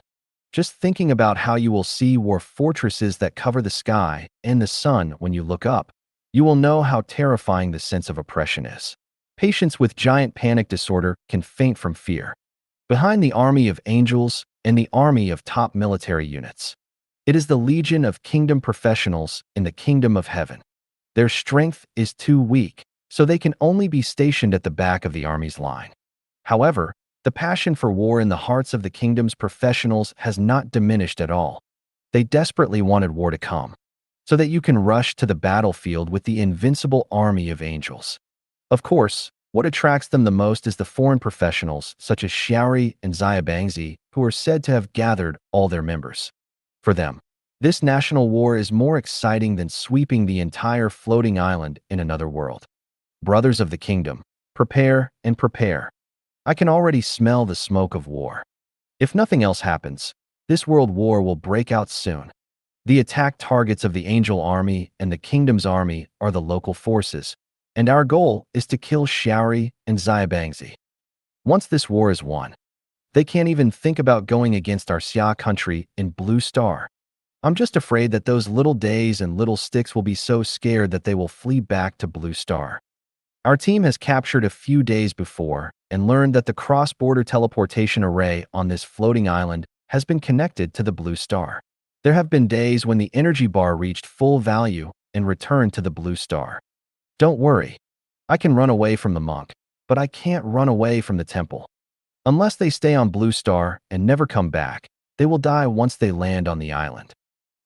Just thinking about how you will see war fortresses that cover the sky and the sun when you look up, you will know how terrifying the sense of oppression is. Patients with giant panic disorder can faint from fear. Behind the army of angels and the army of top military units, It is the legion of kingdom professionals in the kingdom of heaven. Their strength is too weak, so they can only be stationed at the back of the army's line. However, the passion for war in the hearts of the kingdom's professionals has not diminished at all. They desperately wanted war to come, so that you can rush to the battlefield with the invincible army of angels. Of course, what attracts them the most is the foreign professionals, such as Xiaori and Xiabangzi, who are said to have gathered all their members. For them, this national war is more exciting than sweeping the entire floating island in another world. Brothers of the kingdom, prepare and prepare. I can already smell the smoke of war. If nothing else happens, this world war will break out soon. The attack targets of the angel army and the kingdom's army are the local forces, and our goal is to kill Xiaori and Xiabangzi. Once this war is won, they can't even think about going against our Xia country in Blue Star. I'm just afraid that those little days and little sticks will be so scared that they will flee back to Blue Star. Our team has captured a few days before and learned that the cross-border teleportation array on this floating island has been connected to the Blue Star. There have been days when the energy bar reached full value and returned to the Blue Star. Don't worry, I can run away from the monk, but I can't run away from the temple. Unless they stay on Blue Star and never come back, they will die once they land on the island.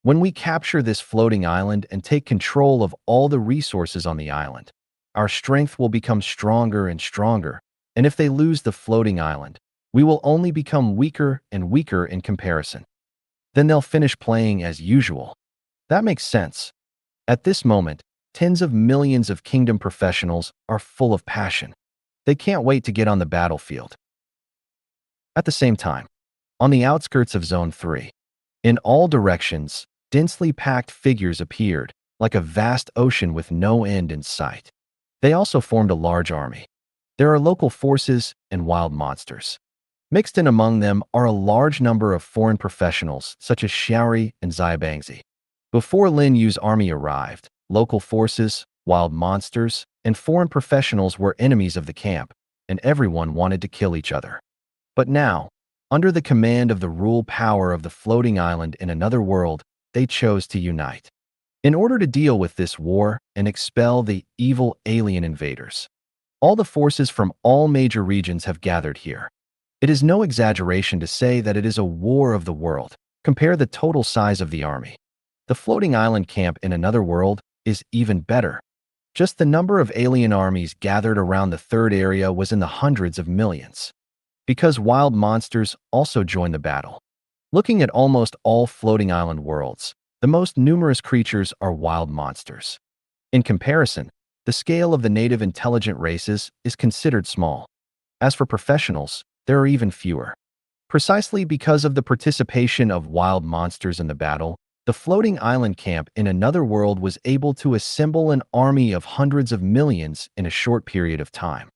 When we capture this floating island and take control of all the resources on the island, our strength will become stronger and stronger, and if they lose the floating island, we will only become weaker and weaker in comparison. Then they'll finish playing as usual. That makes sense. At this moment, tens of millions of kingdom professionals are full of passion. They can't wait to get on the battlefield. At the same time, on the outskirts of Zone 3, in all directions, densely packed figures appeared, like a vast ocean with no end in sight. They also formed a large army. There are local forces and wild monsters. Mixed in among them are a large number of foreign professionals, such as Xiaori and Xiabangzi. Before Lin Yu's army arrived, local forces, wild monsters, and foreign professionals were enemies of the camp, and everyone wanted to kill each other. But now, under the command of the rule power of the floating island in another world, they chose to unite. In order to deal with this war and expel the evil alien invaders, all the forces from all major regions have gathered here. It is no exaggeration to say that it is a war of the world. Compare the total size of the army. The floating island camp in another world is even better. Just the number of alien armies gathered around the third area was in the hundreds of millions. Because wild monsters also joined the battle. Looking at almost all floating island worlds, the most numerous creatures are wild monsters. In comparison, the scale of the native intelligent races is considered small. As for professionals, there are even fewer. Precisely because of the participation of wild monsters in the battle, the floating island camp in another world was able to assemble an army of hundreds of millions in a short period of time.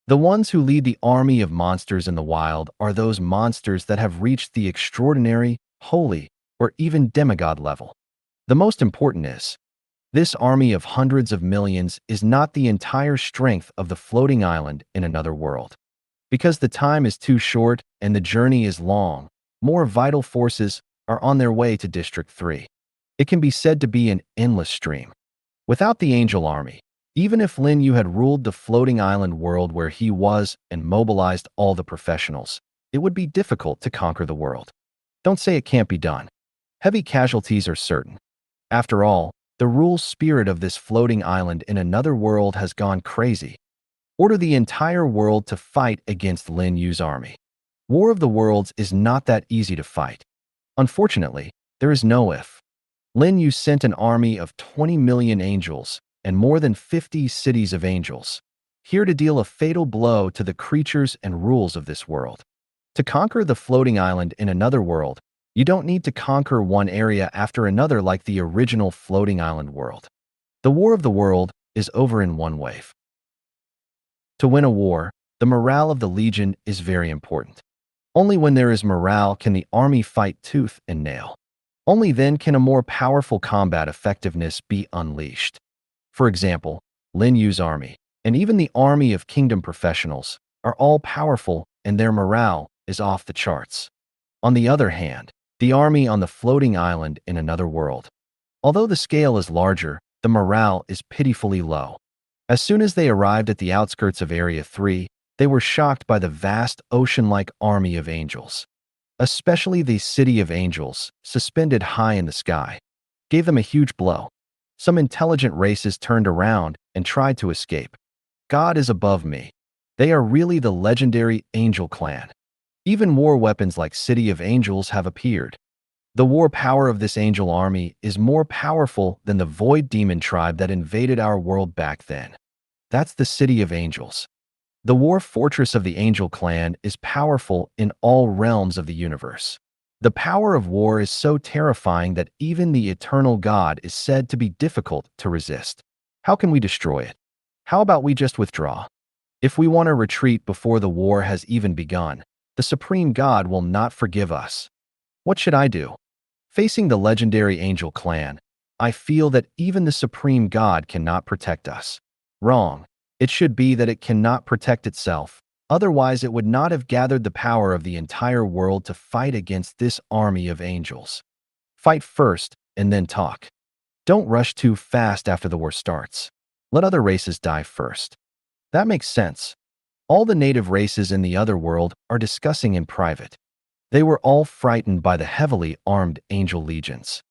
The ones who lead the army of monsters in the wild are those monsters that have reached the extraordinary, holy, or even demigod level. The most important is, this army of hundreds of millions is not the entire strength of the floating island in another world. Because the time is too short and the journey is long, more vital forces are on their way to District 3. It can be said to be an endless stream. Without the angel army, even if Lin Yu had ruled the floating island world where he was and mobilized all the professionals, it would be difficult to conquer the world. Don't say it can't be done. Heavy casualties are certain. After all, the rule spirit of this floating island in another world has gone crazy. Order the entire world to fight against Lin Yu's army. War of the Worlds is not that easy to fight. Unfortunately, there is no if. Lin Yu sent an army of 20 million angels and more than 50 cities of angels, here to deal a fatal blow to the creatures and rules of this world. To conquer the floating island in another world, you don't need to conquer one area after another like the original floating island world. The War of the World is over in one wave. To win a war, the morale of the legion is very important. Only when there is morale can the army fight tooth and nail. Only then can a more powerful combat effectiveness be unleashed. For example, Lin Yu's army, and even the army of kingdom professionals, are all powerful and their morale is off the charts. On the other hand, the army on the floating island in another world. Although the scale is larger, the morale is pitifully low. As soon as they arrived at the outskirts of Area 3, they were shocked by the vast ocean-like army of angels. Especially the City of Angels, suspended high in the sky, gave them a huge blow. Some intelligent races turned around and tried to escape. God is above me. They are really the legendary angel clan. Even war weapons like City of Angels have appeared. The war power of this angel army is more powerful than the void demon tribe that invaded our world back then. That's the City of Angels. The war fortress of the angel clan is powerful in all realms of the universe. The power of war is so terrifying that even the eternal God is said to be difficult to resist. How can we destroy it? How about we just withdraw? If we want to retreat before the war has even begun, the supreme God will not forgive us. What should I do? Facing the legendary angel clan, I feel that even the supreme God cannot protect us. Wrong. It should be that it cannot protect itself. Otherwise, it would not have gathered the power of the entire world to fight against this army of angels. Fight first and then talk. Don't rush too fast after the war starts. Let other races die first. That makes sense. All the native races in the other world are discussing in private. They were all frightened by the heavily armed angel legions.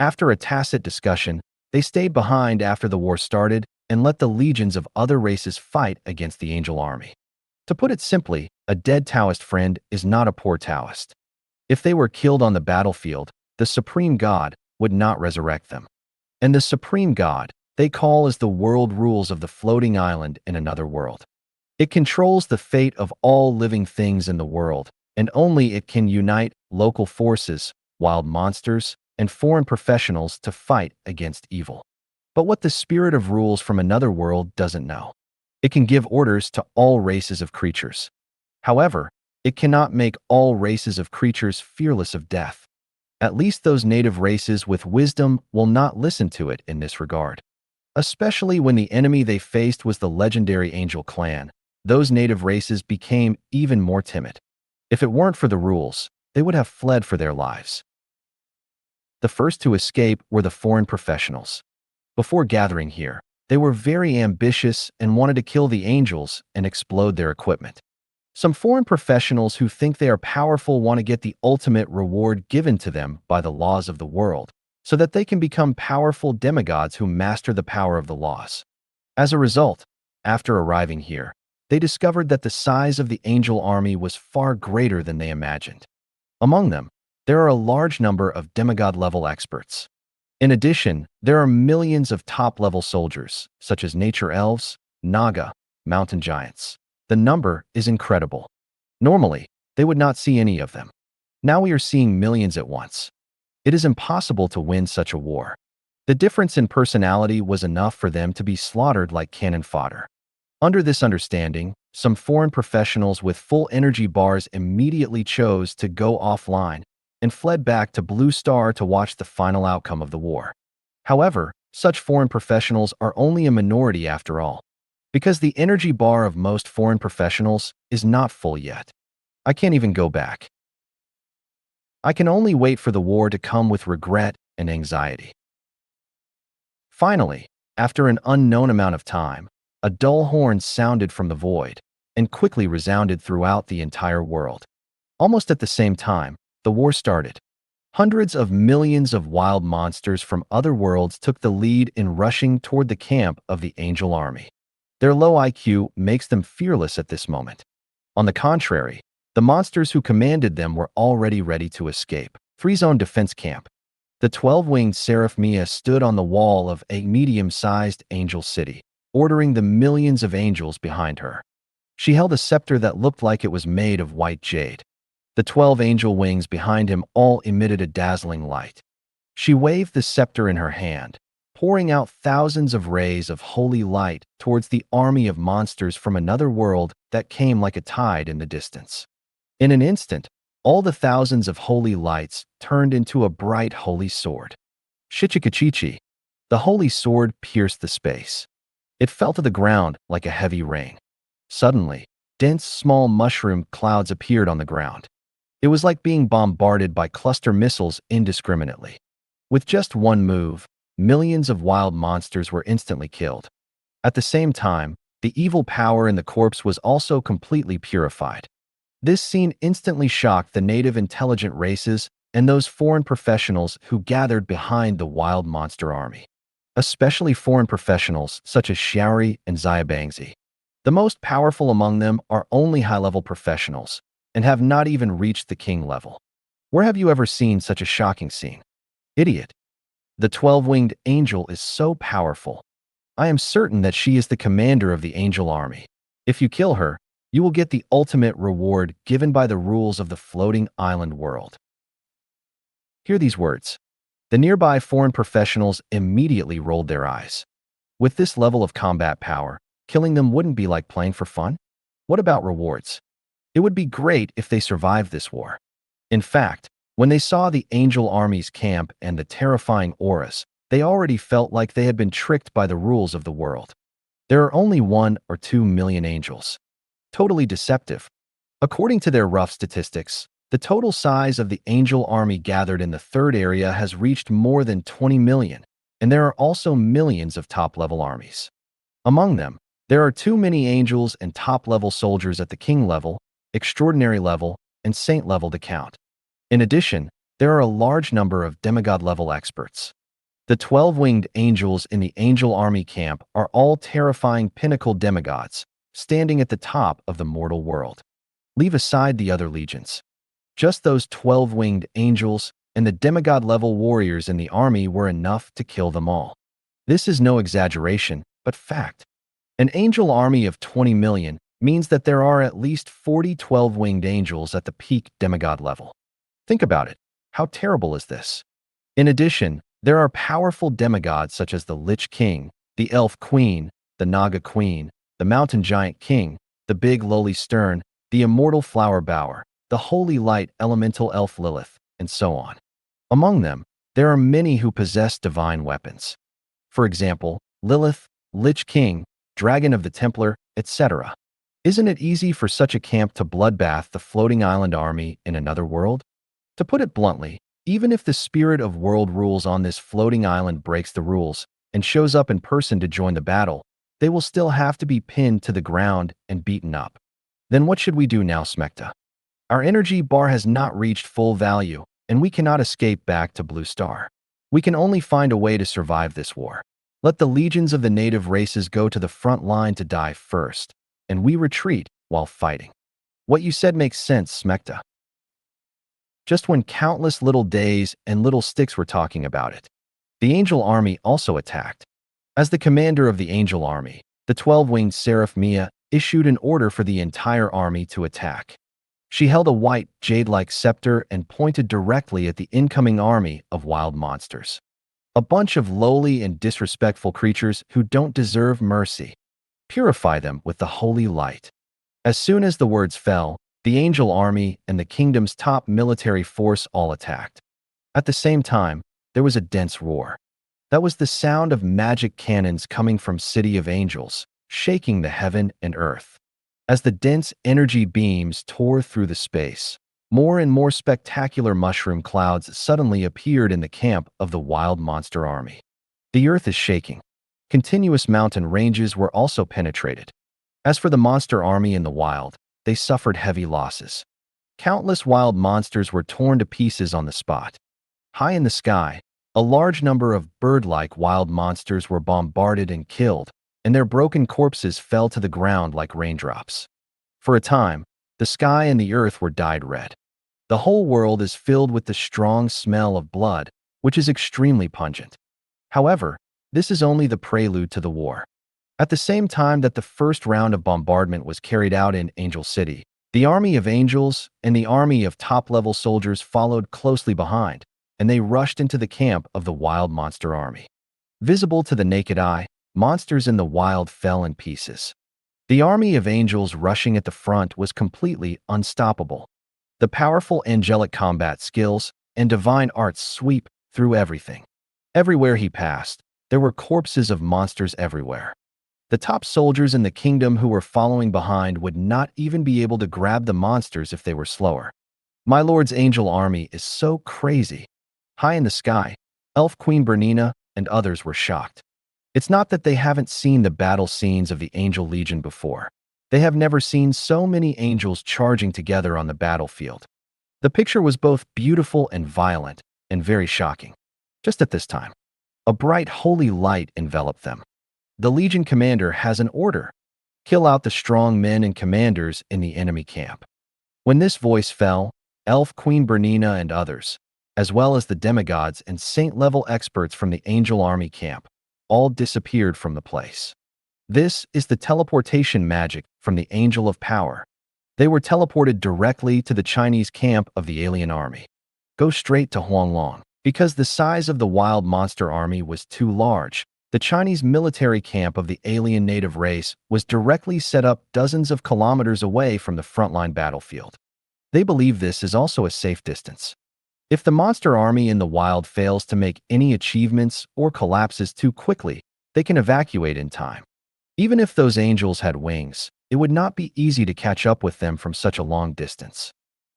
After a tacit discussion, they stayed behind after the war started and let the legions of other races fight against the angel army. To put it simply, a dead Taoist friend is not a poor Taoist. If they were killed on the battlefield, the supreme God would not resurrect them. And the supreme God they call as the world rules of the floating island in another world. It controls the fate of all living things in the world, and only it can unite local forces, wild monsters, and foreign professionals to fight against evil. But what the spirit of rules from another world doesn't know. It can give orders to all races of creatures. However, it cannot make all races of creatures fearless of death. At least those native races with wisdom will not listen to it in this regard. Especially when the enemy they faced was the legendary angel clan, those native races became even more timid. If it weren't for the rules, they would have fled for their lives. The first to escape were the foreign professionals. Before gathering here, they were very ambitious and wanted to kill the angels and explode their equipment. Some foreign professionals who think they are powerful want to get the ultimate reward given to them by the laws of the world, so that they can become powerful demigods who master the power of the laws. As a result, after arriving here, they discovered that the size of the angel army was far greater than they imagined. Among them, there are a large number of demigod-level experts. In addition, there are millions of top-level soldiers, such as nature elves, Naga, mountain giants. The number is incredible. Normally, they would not see any of them. Now we are seeing millions at once. It is impossible to win such a war. The difference in personality was enough for them to be slaughtered like cannon fodder. Under this understanding, some foreign professionals with full energy bars immediately chose to go offline and fled back to Blue Star to watch the final outcome of the war. However, such foreign professionals are only a minority after all, because the energy bar of most foreign professionals is not full yet. I can't even go back. I can only wait for the war to come with regret and anxiety. Finally, after an unknown amount of time, a dull horn sounded from the void and quickly resounded throughout the entire world. Almost at the same time, the war started. Hundreds of millions of wild monsters from other worlds took the lead in rushing toward the camp of the angel army. Their low IQ makes them fearless at this moment. On the contrary, the monsters who commanded them were already ready to escape. 3-zone defense camp. The 12-winged Seraph Mia stood on the wall of a medium-sized angel city, ordering the millions of angels behind her. She held a scepter that looked like it was made of white jade. The 12 angel wings behind him all emitted a dazzling light. She waved the scepter in her hand, pouring out thousands of rays of holy light towards the army of monsters from another world that came like a tide in the distance. In an instant, all the thousands of holy lights turned into a bright holy sword. Shichikachichi, the holy sword pierced the space. It fell to the ground like a heavy rain. Suddenly, dense small mushroom clouds appeared on the ground. It was like being bombarded by cluster missiles indiscriminately. With just one move, millions of wild monsters were instantly killed. At the same time, the evil power in the corpse was also completely purified. This scene instantly shocked the native intelligent races and those foreign professionals who gathered behind the wild monster army. Especially foreign professionals such as Xiaori and Xiabangzi. The most powerful among them are only high-level professionals and have not even reached the king level. Where have you ever seen such a shocking scene? Idiot. The 12-winged angel is so powerful. I am certain that she is the commander of the angel army. If you kill her, you will get the ultimate reward given by the rules of the floating island world. Hear these words. The nearby foreign professionals immediately rolled their eyes. With this level of combat power, killing them wouldn't be like playing for fun? What about rewards? It would be great if they survived this war. In fact, when they saw the angel army's camp and the terrifying auras, they already felt like they had been tricked by the rules of the world. There are only 1 or 2 million angels. Totally deceptive. According to their rough statistics, the total size of the angel army gathered in the third area has reached more than 20 million, and there are also millions of top-level armies. Among them, there are too many angels and top-level soldiers at the king level, extraordinary level, and saint level to count. In addition, there are a large number of demigod-level experts. The 12-winged angels in the angel army camp are all terrifying pinnacle demigods, standing at the top of the mortal world. Leave aside the other legions. Just those 12-winged angels and the demigod-level warriors in the army were enough to kill them all. This is no exaggeration, but fact. An angel army of 20 million means that there are at least 40 12-winged angels at the peak demigod level. Think about it. How terrible is this? In addition, there are powerful demigods such as the Lich King, the Elf Queen, the Naga Queen, the Mountain Giant King, the Big Lowly Stern, the Immortal Flower Bower, the Holy Light Elemental Elf Lilith, and so on. Among them, there are many who possess divine weapons. For example, Lilith, Lich King, Dragon of the Templar, etc. Isn't it easy for such a camp to bloodbath the floating island army in another world? To put it bluntly, even if the spirit of world rules on this floating island breaks the rules and shows up in person to join the battle, they will still have to be pinned to the ground and beaten up. Then what should we do now, Smecta? Our energy bar has not reached full value, and we cannot escape back to Blue Star. We can only find a way to survive this war. Let the legions of the native races go to the front line to die first, and we retreat while fighting. What you said makes sense, Smecta. Just when countless little days and little sticks were talking about it, the angel army also attacked. As the commander of the angel army, the 12-winged Seraph Mia issued an order for the entire army to attack. She held a white, jade-like scepter and pointed directly at the incoming army of wild monsters. A bunch of lowly and disrespectful creatures who don't deserve mercy. Purify them with the holy light. As soon as the words fell, the angel army and the kingdom's top military force all attacked. At the same time, there was a dense roar. That was the sound of magic cannons coming from City of Angels, shaking the heaven and earth. As the dense energy beams tore through the space, more and more spectacular mushroom clouds suddenly appeared in the camp of the wild monster army. The earth is shaking. Continuous mountain ranges were also penetrated. As for the monster army in the wild, they suffered heavy losses. Countless wild monsters were torn to pieces on the spot. High in the sky, a large number of bird-like wild monsters were bombarded and killed, and their broken corpses fell to the ground like raindrops. For a time, the sky and the earth were dyed red. The whole world is filled with the strong smell of blood, which is extremely pungent. However, this is only the prelude to the war. At the same time that the first round of bombardment was carried out in Angel City, the army of angels and the army of top-level soldiers followed closely behind, and they rushed into the camp of the wild monster army. Visible to the naked eye, monsters in the wild fell in pieces. The army of angels rushing at the front was completely unstoppable. The powerful angelic combat skills and divine arts sweep through everything. Everywhere he passed, there were corpses of monsters everywhere. The top soldiers in the kingdom who were following behind would not even be able to grab the monsters if they were slower. My lord's angel army is so crazy. High in the sky, Elf Queen Bernina and others were shocked. It's not that they haven't seen the battle scenes of the Angel Legion before. They have never seen so many angels charging together on the battlefield. The picture was both beautiful and violent, and very shocking. Just at this time, a bright holy light enveloped them. The Legion commander has an order. Kill out the strong men and commanders in the enemy camp. When this voice fell, Elf Queen Bernina and others, as well as the demigods and saint-level experts from the angel army camp, all disappeared from the place. This is the teleportation magic from the Angel of Power. They were teleported directly to the Chinese camp of the alien army. Go straight to Huanglong. Because the size of the wild monster army was too large, the Chinese military camp of the alien native race was directly set up dozens of kilometers away from the frontline battlefield. They believe this is also a safe distance. If the monster army in the wild fails to make any achievements or collapses too quickly, they can evacuate in time. Even if those angels had wings, it would not be easy to catch up with them from such a long distance.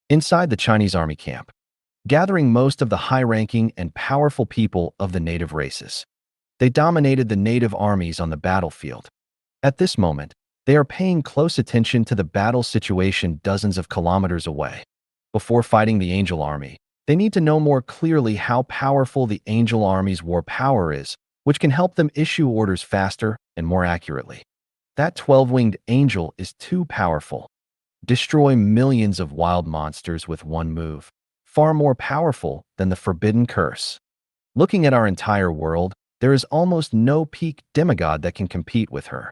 Inside the Chinese army camp, gathering most of the high-ranking and powerful people of the native races, they dominated the native armies on the battlefield. At this moment, they are paying close attention to the battle situation dozens of kilometers away. Before fighting the angel army, they need to know more clearly how powerful the angel army's war power is, which can help them issue orders faster and more accurately. That 12-winged angel is too powerful. Destroy millions of wild monsters with one move, far more powerful than the forbidden curse. Looking at our entire world, there is almost no peak demigod that can compete with her.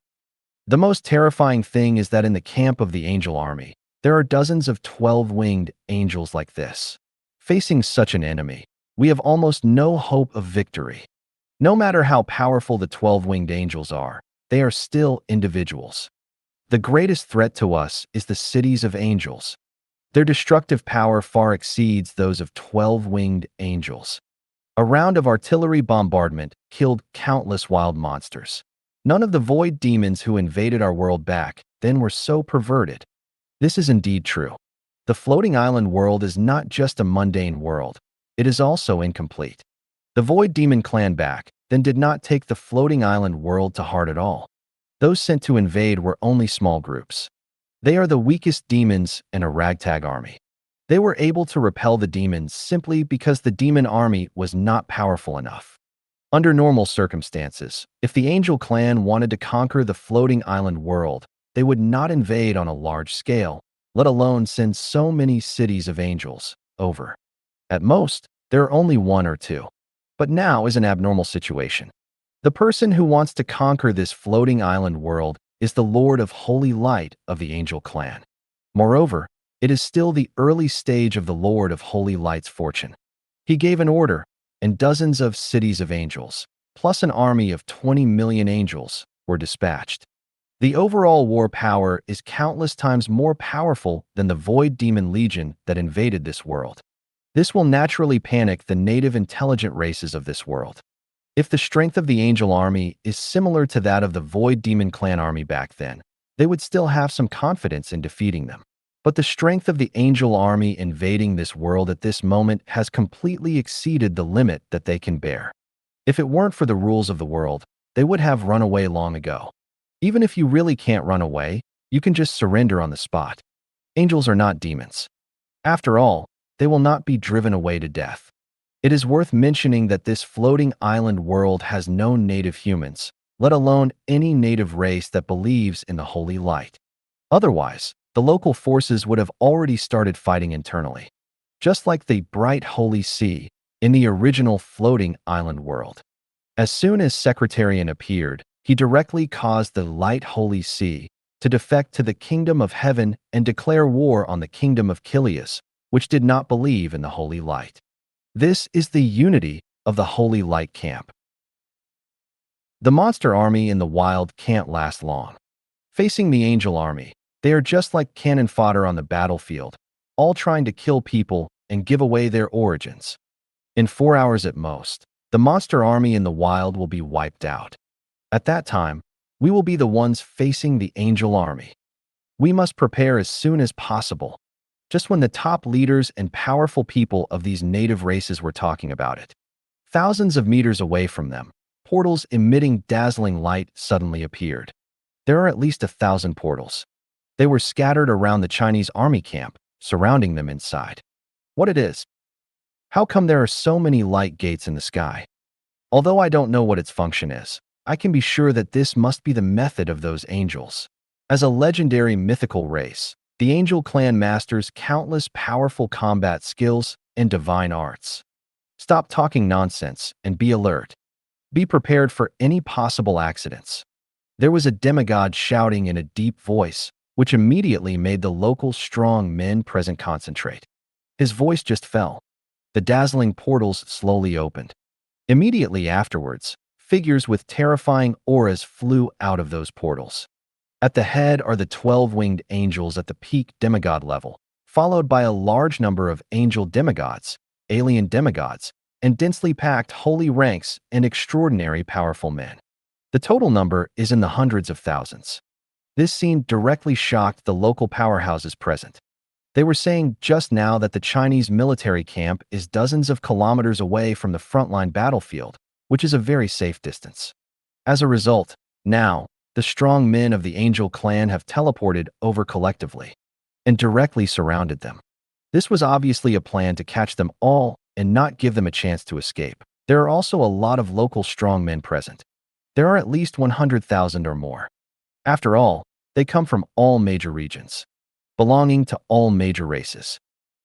The most terrifying thing is that in the camp of the angel army, there are dozens of 12-winged angels like this. Facing such an enemy, we have almost no hope of victory. No matter how powerful the 12-winged angels are, they are still individuals. The greatest threat to us is the cities of angels. Their destructive power far exceeds those of 12-winged angels. A round of artillery bombardment killed countless wild monsters. None of the void demons who invaded our world back then were so perverted. This is indeed true. The floating island world is not just a mundane world. It is also incomplete. The void demon clan back then did not take the floating island world to heart at all. Those sent to invade were only small groups. They are the weakest demons in a ragtag army. They were able to repel the demons simply because the demon army was not powerful enough. Under normal circumstances, if the angel clan wanted to conquer the floating island world, they would not invade on a large scale, let alone send so many cities of angels over. At most, there are only one or two. But now is an abnormal situation. The person who wants to conquer this floating island world is the Lord of Holy Light of the Angel Clan. Moreover, it is still the early stage of the Lord of Holy Light's fortune. He gave an order, and dozens of cities of angels, plus an army of 20 million angels, were dispatched. The overall war power is countless times more powerful than the Void Demon Legion that invaded this world. This will naturally panic the native intelligent races of this world. If the strength of the angel army is similar to that of the Void Demon Clan army back then, they would still have some confidence in defeating them. But the strength of the angel army invading this world at this moment has completely exceeded the limit that they can bear. If it weren't for the rules of the world, they would have run away long ago. Even if you really can't run away, you can just surrender on the spot. Angels are not demons. After all, they will not be driven away to death. It is worth mentioning that this floating island world has no native humans, let alone any native race that believes in the holy light. Otherwise, the local forces would have already started fighting internally. Just like the bright holy sea in the original floating island world. As soon as Secretarian appeared, he directly caused the light holy sea to defect to the kingdom of heaven and declare war on the kingdom of Kilias, which did not believe in the holy light. This is the unity of the holy light camp. The monster army in the wild can't last long. Facing the angel army, they are just like cannon fodder on the battlefield, all trying to kill people and give away their origins. In 4 hours at most, the monster army in the wild will be wiped out. At that time, we will be the ones facing the angel army. We must prepare as soon as possible. just when the top leaders and powerful people of these native races were talking about it. Thousands of meters away from them, portals emitting dazzling light suddenly appeared. There are at least 1,000 portals. They were scattered around the Chinese army camp, surrounding them inside. What it is? How come there are so many light gates in the sky? Although I don't know what its function is, I can be sure that this must be the method of those angels. As a legendary mythical race, the Angel Clan masters countless powerful combat skills and divine arts. Stop talking nonsense and be alert. Be prepared for any possible accidents. There was a demigod shouting in a deep voice, which immediately made the local strong men present concentrate. His voice just fell. The dazzling portals slowly opened. Immediately afterwards, figures with terrifying auras flew out of those portals. At the head are the 12-winged angels at the peak demigod level, followed by a large number of angel demigods, alien demigods, and densely packed holy ranks and extraordinary powerful men. The total number is in the hundreds of thousands. This scene directly shocked the local powerhouses present. They were saying just now that the Chinese military camp is dozens of kilometers away from the frontline battlefield, which is a very safe distance. As a result, now, the strong men of the Angel Clan have teleported over collectively and directly surrounded them. This was obviously a plan to catch them all and not give them a chance to escape. There are also a lot of local strongmen present. There are at least 100,000 or more. After all, they come from all major regions, belonging to all major races.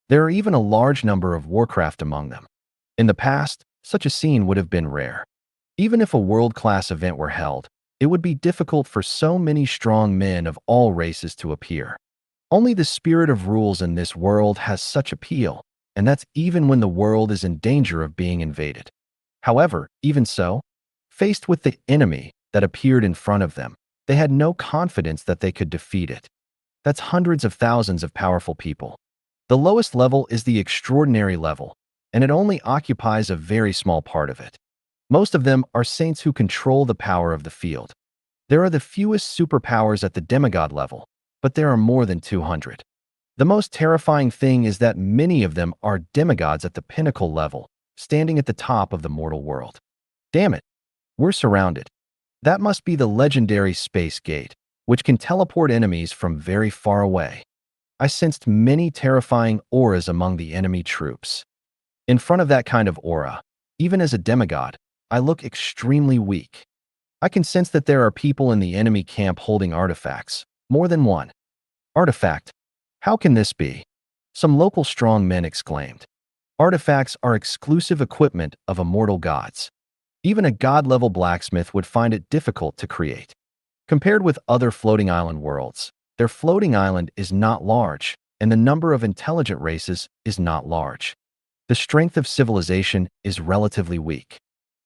There are even a large number of warcraft among them. In the past, such a scene would have been rare. Even if a world-class event were held, it would be difficult for so many strong men of all races to appear. Only the spirit of rules in this world has such appeal, and that's even when the world is in danger of being invaded. However, even so, faced with the enemy that appeared in front of them, they had no confidence that they could defeat it. That's hundreds of thousands of powerful people. The lowest level is the extraordinary level, and it only occupies a very small part of it. Most of them are saints who control the power of the field. There are the fewest superpowers at the demigod level, but there are more than 200. The most terrifying thing is that many of them are demigods at the pinnacle level, standing at the top of the mortal world. Damn it, we're surrounded. That must be the legendary space gate, which can teleport enemies from very far away. I sensed many terrifying auras among the enemy troops. In front of that kind of aura, even as a demigod, I look extremely weak. I can sense that there are people in the enemy camp holding artifacts, more than one. Artifact? How can this be? Some local strong men exclaimed. Artifacts are exclusive equipment of immortal gods. Even a god-level blacksmith would find it difficult to create. Compared with other floating island worlds, their floating island is not large, and the number of intelligent races is not large. The strength of civilization is relatively weak.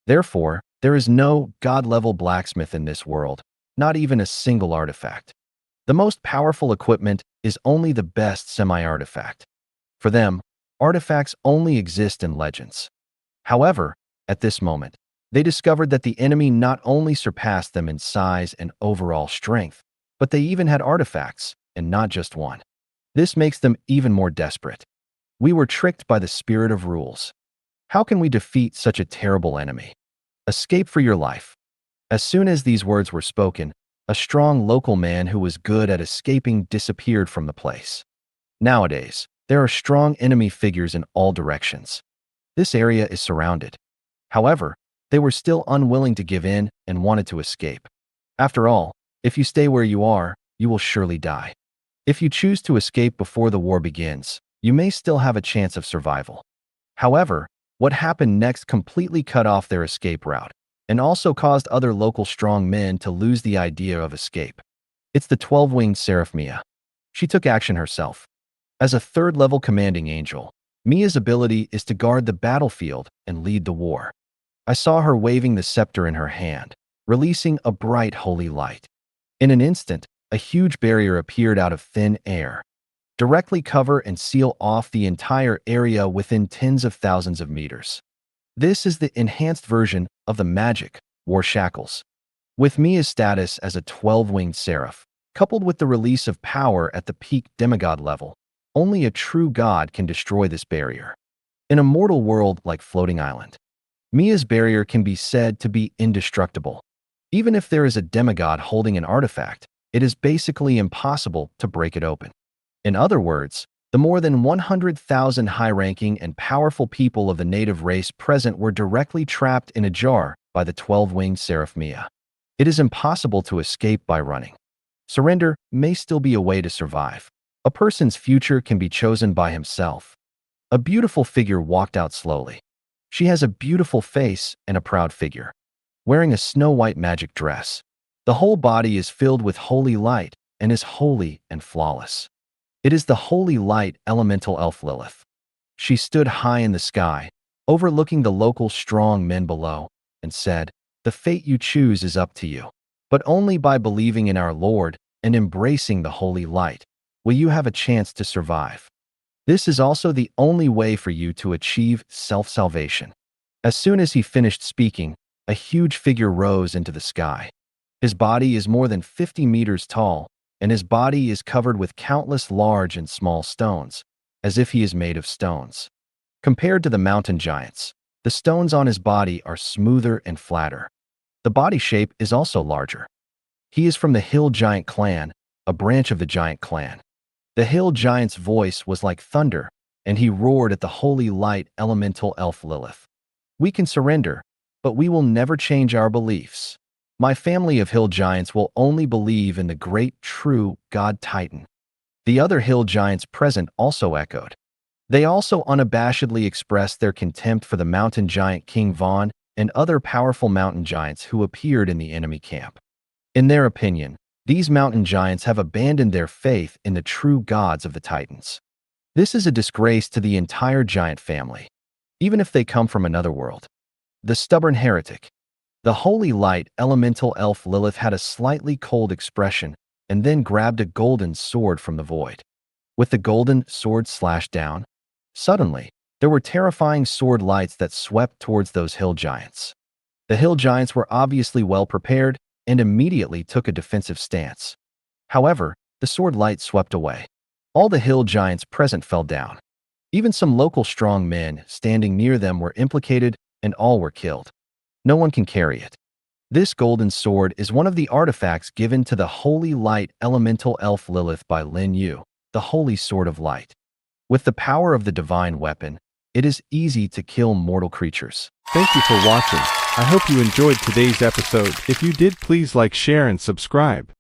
Therefore, there is no god-level blacksmith in this world, not even a single artifact. The most powerful equipment is only the best semi-artifact. For them, artifacts only exist in legends. However, at this moment, they discovered that the enemy not only surpassed them in size and overall strength, but they even had artifacts, and not just one. This makes them even more desperate. We were tricked by the spirit of rules. How can we defeat such a terrible enemy? Escape for your life. As soon as these words were spoken, a strong local man who was good at escaping disappeared from the place. Nowadays, there are strong enemy figures in all directions. This area is surrounded. However, they were still unwilling to give in and wanted to escape. After all, if you stay where you are, you will surely die. If you choose to escape before the war begins, you may still have a chance of survival. However, what happened next completely cut off their escape route, and also caused other local strong men to lose the idea of escape. It's the 12-winged seraph Mia. She took action herself. As a third-level commanding angel, Mia's ability is to guard the battlefield and lead the war. I saw her waving the scepter in her hand, releasing a bright holy light. In an instant, a huge barrier appeared out of thin air. Directly cover and seal off the entire area within tens of thousands of meters. This is the enhanced version of the magic, War Shackles. With Mia's status as a 12-winged seraph, coupled with the release of power at the peak demigod level, only a true god can destroy this barrier. In a mortal world like Floating Island, Mia's barrier can be said to be indestructible. Even if there is a demigod holding an artifact, it is basically impossible to break it open. In other words, the more than 100,000 high-ranking and powerful people of the native race present were directly trapped in a jar by the 12-winged seraph Mia. It is impossible to escape by running. Surrender may still be a way to survive. A person's future can be chosen by himself. A beautiful figure walked out slowly. She has a beautiful face and a proud figure, wearing a snow-white magic dress. The whole body is filled with holy light and is holy and flawless. It is the holy light elemental elf Lilith. She stood high in the sky, overlooking the local strong men below, and said, "The fate you choose is up to you. But only by believing in our Lord and embracing the holy light will you have a chance to survive. This is also the only way for you to achieve self-salvation." As soon as he finished speaking, a huge figure rose into the sky. His body is more than 50 meters tall, and his body is covered with countless large and small stones, as if he is made of stones. Compared to the mountain giants, the stones on his body are smoother and flatter. The body shape is also larger. He is from the Hill Giant clan, a branch of the Giant clan. The Hill Giant's voice was like thunder, and he roared at the holy light elemental elf Lilith. "We can surrender, but we will never change our beliefs. My family of Hill Giants will only believe in the great, true God Titan." The other Hill Giants present also echoed. They also unabashedly expressed their contempt for the mountain giant King Vaughn and other powerful mountain giants who appeared in the enemy camp. In their opinion, these mountain giants have abandoned their faith in the true gods of the Titans. This is a disgrace to the entire giant family, even if they come from another world. The stubborn heretic. The holy light elemental elf Lilith had a slightly cold expression and then grabbed a golden sword from the void. With the golden sword slashed down, suddenly, there were terrifying sword lights that swept towards those hill giants. The hill giants were obviously well prepared and immediately took a defensive stance. However, the sword light swept away. All the hill giants present fell down. Even some local strong men standing near them were implicated, and all were killed. No one can carry it. This golden sword is one of the artifacts given to the holy light elemental elf Lilith by Lin Yu, the holy sword of light. With the power of the divine weapon, it is easy to kill mortal creatures. Thank you for watching. I hope you enjoyed today's episode. If you did, please like, share, and subscribe.